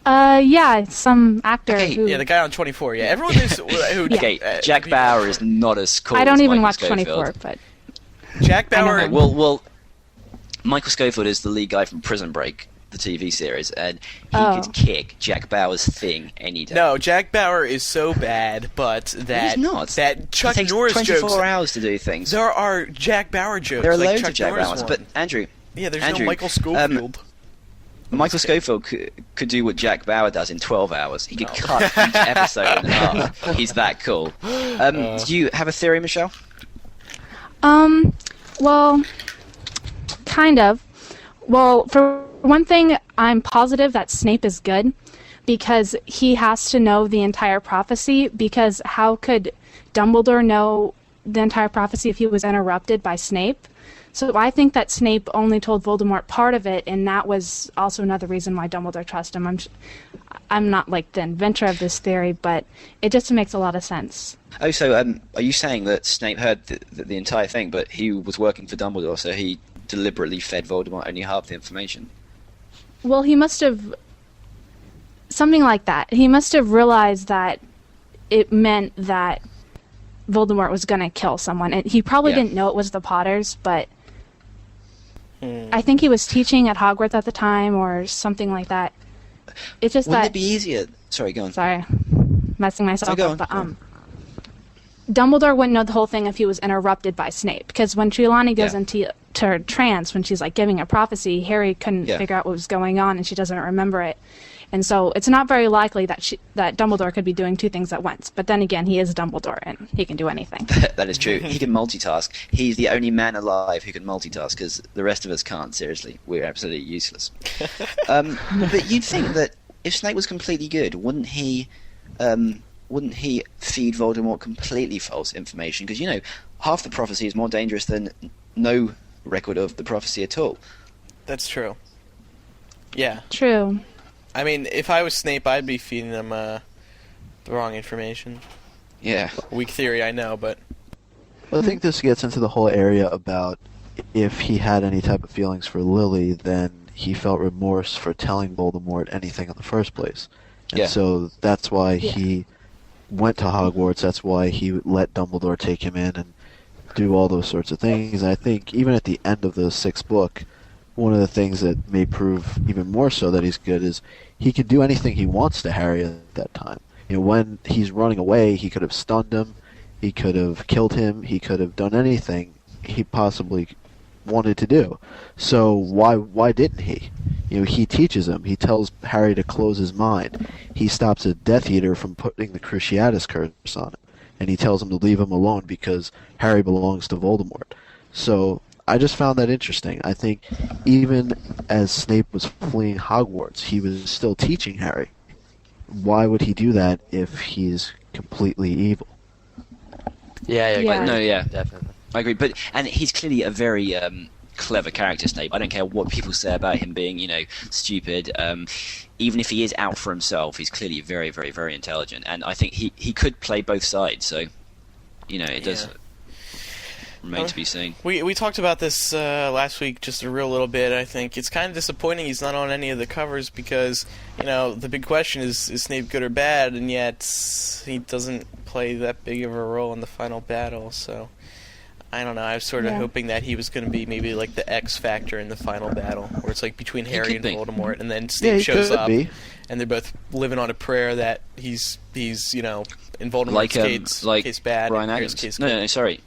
Yeah, some actor who... Yeah, the guy on 24. Yeah, everyone knows who. Okay, Jack Bauer is not as cool. I don't as even Michael watch Scofield. 24, but... Jack Bauer. I know him. Well, Michael Scofield is the lead guy from Prison Break, the TV series, and he could kick Jack Bauer's thing any day. No, Jack Bauer is so bad, but that He's not. that Chuck it takes Norris 24 jokes. hours to do things. There are Jack Bauer jokes. There are like loads Chuck of Jack Norris Bauers, one. but Andrew. Yeah, there's Andrew, no Michael Scofield. Michael Scofield could do what Jack Bauer does in 12 hours. He could cut each episode in half. He's that cool. Do you have a theory, Michelle? Well, kind of. Well, for one thing, I'm positive that Snape is good because he has to know the entire prophecy, because how could Dumbledore know the entire prophecy if he was interrupted by Snape? So I think that Snape only told Voldemort part of it, and that was also another reason why Dumbledore trusts him. I'm not like the inventor of this theory, but it just makes a lot of sense. Oh, so are you saying that Snape heard the entire thing, but he was working for Dumbledore, so he deliberately fed Voldemort only half the information? Well, he must have... Something like that. He must have realized that it meant that Voldemort was going to kill someone. And he probably didn't know it was the Potters, but... I think he was teaching at Hogwarts at the time or something like that. It's just Wouldn't that... it be easier... Sorry, go on. Sorry. Messing myself go up. on. But, Dumbledore wouldn't know the whole thing if he was interrupted by Snape. Because when Trelawney goes into her trance, when she's like giving a prophecy, Harry couldn't figure out what was going on and she doesn't remember it. And so it's not very likely that Dumbledore could be doing two things at once. But then again, he is Dumbledore and he can do anything. That is true. He can multitask. He's the only man alive who can multitask, because the rest of us can't, seriously. We're absolutely useless. But you'd think that if Snape was completely good, wouldn't he feed Voldemort completely false information? Because, you know, half the prophecy is more dangerous than no record of the prophecy at all. That's true. Yeah. True. I mean, if I was Snape, I'd be feeding them the wrong information. Yeah. Weak theory, I know, but... Well, I think this gets into the whole area about if he had any type of feelings for Lily, then he felt remorse for telling Voldemort anything in the first place. And so that's why he went to Hogwarts, that's why he let Dumbledore take him in and do all those sorts of things. And I think even at the end of the sixth book, one of the things that may prove even more so that he's good is he can do anything he wants to Harry at that time. You know, when he's running away, he could have stunned him, he could have killed him, he could have done anything he possibly wanted to do. So why didn't he? You know, he teaches him. He tells Harry to close his mind. He stops a Death Eater from putting the Cruciatus curse on him, and he tells him to leave him alone because Harry belongs to Voldemort. So I just found that interesting. I think even as Snape was fleeing Hogwarts, he was still teaching Harry. Why would he do that if he's completely evil? Definitely. I agree. And he's clearly a very clever character, Snape. I don't care what people say about him being, you know, stupid. Even if he is out for himself, he's clearly very, very, very intelligent. And I think he could play both sides. So, you know, it does remain to be seen. We talked about this last week just a real little bit. I think it's kind of disappointing he's not on any of the covers because, you know, the big question is Snape good or bad, and yet he doesn't play that big of a role in the final battle. So I don't know. I was sort of hoping that he was going to be maybe like the X factor in the final battle, where it's like between Harry and Voldemort, and then Snape shows up, and they're both living on a prayer that he's you know, in Voldemort's case bad, Brian in Harry's Adams. case No, sorry.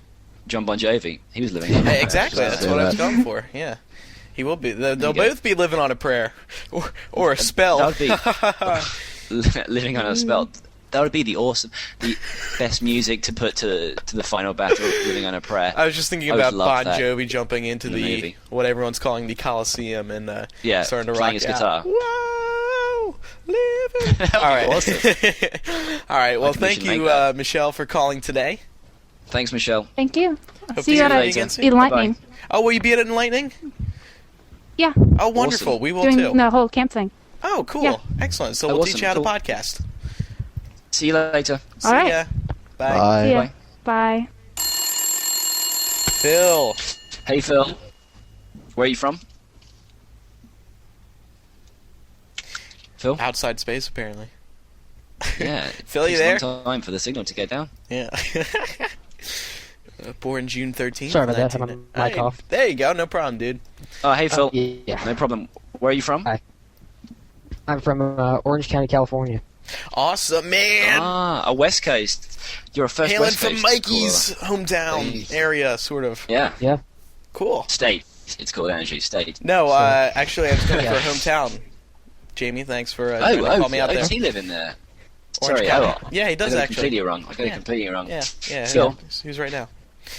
John Bon Jovi. He was living on exactly. That's what I was going for. Yeah, he will be. They'll both be living on a prayer or a spell. living on a spell. That would be the best music to put to the final battle, Living on a Prayer. I was just thinking I would about love Bon that Jovi jumping into in the the movie. what everyone's calling the Coliseum and starting to playing rock his out. guitar. Whoa, living. All right, all right. Well, thank you, Michelle, for calling today. Thanks, Michelle. Thank you. I'll Hope see to you at again soon. Enlightening. Oh, will you be at Enlightening? Yeah. Oh, wonderful. Awesome. We will Doing too. the whole camp thing. Oh, cool. Yeah. Excellent. So Oh, we'll awesome. teach you how Cool. to podcast. See you later. See All right. ya. Bye. Bye. See ya. Bye. Phil. Hey, Phil. Where are you from? Phil? Outside space, apparently. Yeah. Phil, you Takes a there? long time for the signal to get down. Yeah. Born June 13th. Sorry about that, had my 19 mic Hey, off. There you go. No problem, dude. Oh, hey, Phil. Yeah. No problem. Where are you from? Hi. I'm from Orange County, California. Awesome, man. A West Coast. You're a first Hailing West from Coast. Mikey's hometown area, sort of. Yeah. Yeah. Cool. State. It's called Energy State. No, actually, I was coming for hometown. Jamie, thanks for trying to call me out there. Does he live in there? Orange Sorry, County. oh, Yeah, he does I got it actually. completely wrong. I got it Yeah. completely wrong. Yeah, yeah. Phil, Who's right now?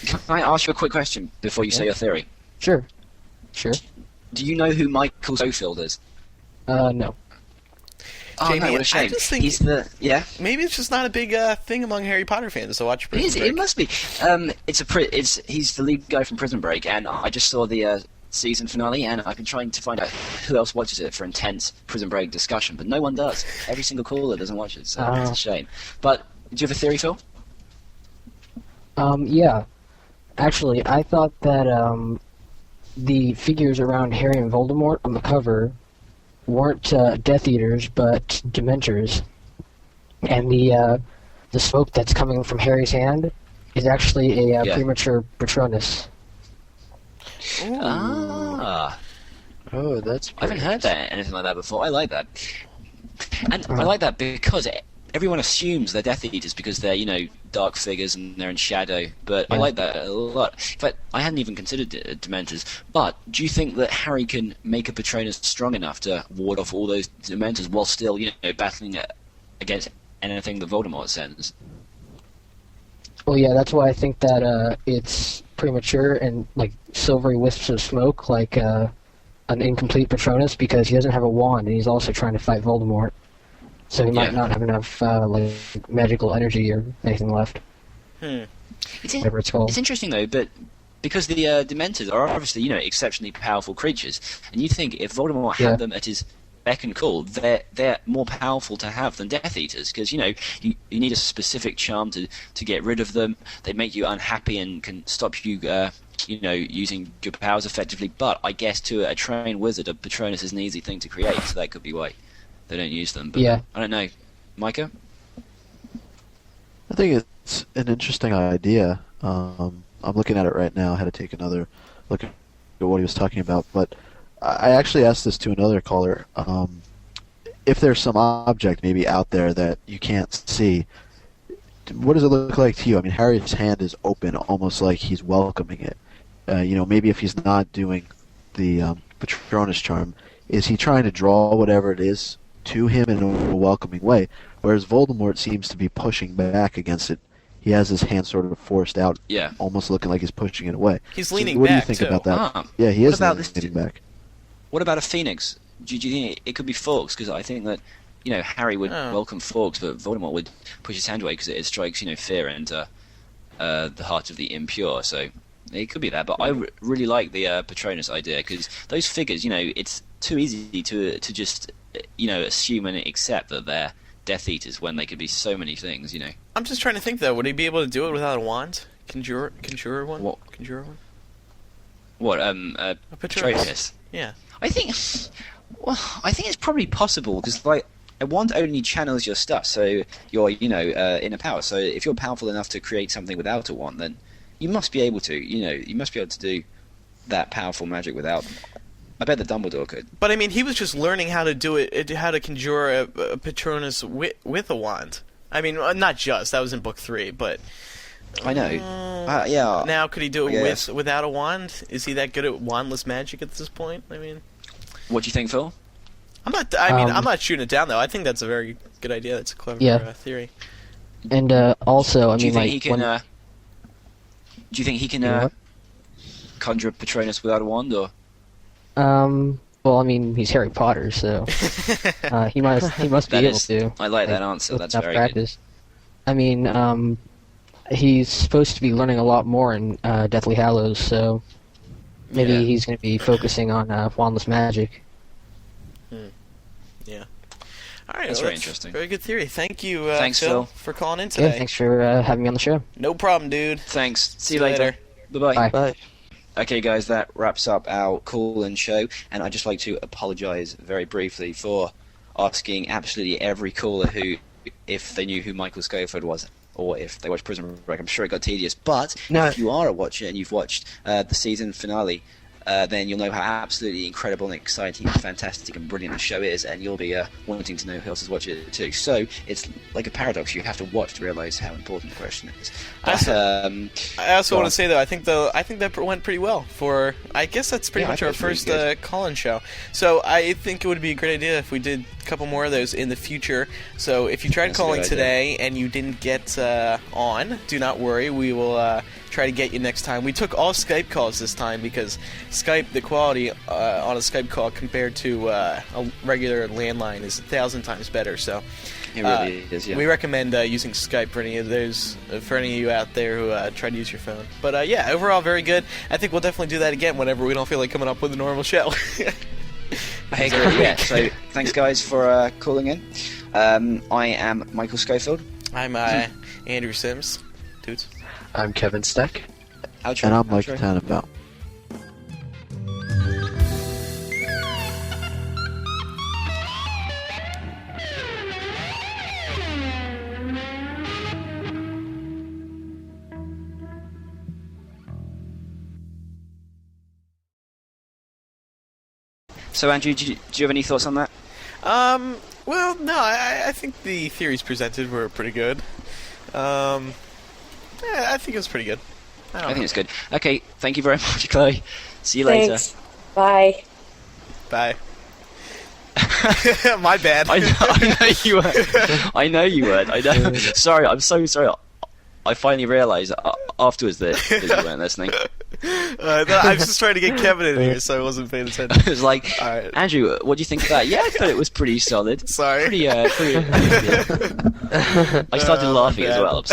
can I ask you a quick question before you say your theory? Sure. Sure. Do you know who Michael Scofield is? No. Oh, Jamie, no, what a shame. I just think He's the... Yeah? maybe it's just not a big thing among Harry Potter fans to watch It Prison is. Break. It must be. He's the lead guy from Prison Break, and I just saw the season finale, and I've been trying to find out who else watches it for intense Prison Break discussion, but no one does. Every single caller doesn't watch it, so it's a shame. But do you have a theory, Phil? Yeah. Actually, I thought that the figures around Harry and Voldemort on the cover weren't Death Eaters, but Dementors. And the smoke that's coming from Harry's hand is actually a premature Patronus. Ah. Oh, that's. I haven't heard anything like that before. I like that. And I like that because everyone assumes they're Death Eaters because they're, dark figures and they're in shadow. But I like that a lot. In fact, I hadn't even considered Dementors. But do you think that Harry can make a Patronus strong enough to ward off all those Dementors while still, battling against anything that Voldemort sends? Well, yeah, that's why I think that it's premature and like silvery wisps of smoke, like an incomplete Patronus, because he doesn't have a wand and he's also trying to fight Voldemort. So he might not have enough magical energy or anything left. Whatever it's called. It's interesting though, but because the Dementors are obviously exceptionally powerful creatures, and you think if Voldemort had them at his beck and call, they're more powerful to have than Death Eaters, because you need a specific charm to get rid of them. They make you unhappy and can stop you using your powers effectively. But I guess to a trained wizard, a Patronus is an easy thing to create, so that could be why they don't use them. But I don't know, Micah. I think it's an interesting idea. I'm looking at it right now. I had to take another look at what he was talking about, but I actually asked this to another caller. If there's some object maybe out there that you can't see, what does it look like to you? I mean, Harry's hand is open, almost like he's welcoming it. Maybe if he's not doing the Patronus charm, is he trying to draw whatever it is to him in a welcoming way? Whereas Voldemort seems to be pushing back against it. He has his hand sort of forced out, almost looking like he's pushing it away. He's leaning what back, do you think too. about that? Ah. Yeah, he What is about leaning back. What about a phoenix? Do you think it could be Fawkes? Because I think that Harry would welcome Fawkes, but Voldemort would push his hand away because it strikes fear into the heart of the impure. So it could be that. But I really like the Patronus idea, because those figures, it's too easy to just assume and accept that they're Death Eaters when they could be so many things. I'm just trying to think though. Would he be able to do it without a wand? Conjure one? What? Conjure one? What? A Patronus. Patronus. Yeah. I think it's probably possible, because a wand only channels your stuff, so your inner power. So if you're powerful enough to create something without a wand, then you must be able to. You must be able to do that powerful magic without them. I bet that Dumbledore could. But I mean, he was just learning how to do it, how to conjure a Patronus with a wand. I mean, not just. That was in book 3, but I know. Yeah. Now, could he do it without a wand? Is he that good at wandless magic at this point? I mean, what do you think, Phil? I'm not shooting it down though. I think that's a very good idea. That's a clever theory. And also, I Do you mean, think he can? when- Do you think he can Yeah. conjure up Patronus without a wand, or? Well, I mean, he's Harry Potter, so he must be That able is- to. I like that answer. with That's enough very good. practice. I mean, he's supposed to be learning a lot more in Deathly Hallows, so maybe Yeah. he's going to be focusing on wandless magic. Yeah. All right, That's well, very interesting. Very good theory. Thank you, Thanks, Phil, Phil. for calling in today. Yeah, thanks for having me on the show. No problem, dude. Thanks. See you later. Bye-bye. Bye. Bye. Okay, guys, that wraps up our call-in show, and I'd just like to apologise very briefly for asking absolutely every caller who, if they knew who Michael Scofield was, or if they watched Prison Break. I'm sure it got tedious, but if you are a watcher and you've watched the season finale, then you'll know how absolutely incredible and exciting and fantastic and brilliant the show is, and you'll be wanting to know who else is watching it too. So it's like a paradox. You have to watch to realise how important the question is. But, I also want to say though, I think that went pretty well. For I guess that's pretty Yeah, I much thought our it was first really good. call-in show. So I think it would be a great idea if we did a couple more of those in the future. So if you tried That's a calling good idea. today and you didn't get on, do not worry. We will try to get you next time. We took all Skype calls this time because Skype, the quality on a Skype call compared to a regular landline is 1,000 times better. So. It really is, yeah. We recommend using Skype for any of you out there who try to use your phone. But yeah, overall very good. I think we'll definitely do that again whenever we don't feel like coming up with a normal show. Hey, yeah, so thanks guys for calling in. I am Michael Scofield. I'm Andrew Sims. Dudes. I'm Kevin Steck. Outro. And I'm Mike Outro. Tannenbaum. So Andrew, do you have any thoughts on that? Well, no, I think the theories presented were pretty good. Yeah, I think it was pretty good. I think it's good. Okay, thank you very much, Chloe. See you later. Thanks. Bye. Bye. My bad. I know you weren't. I know you weren't. I know. Sorry, I'm so sorry. I finally realised afterwards that you weren't listening. I was just trying to get Kevin in here, so I wasn't paying attention. I was like, Andrew, what do you think of that? Yeah, I thought it was pretty solid. Sorry. Pretty yeah. I started laughing as well. I'm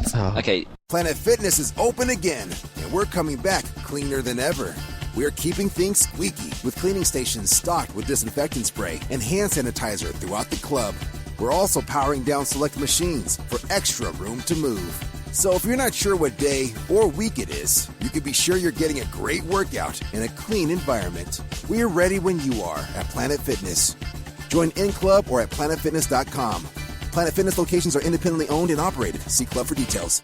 sorry. Okay. Planet Fitness is open again, and we're coming back cleaner than ever. We're keeping things squeaky with cleaning stations stocked with disinfectant spray and hand sanitizer throughout the club. We're also powering down select machines for extra room to move. So if you're not sure what day or week it is, you can be sure you're getting a great workout in a clean environment. We're ready when you are at Planet Fitness. Join in club or at planetfitness.com. Planet Fitness locations are independently owned and operated. See club for details.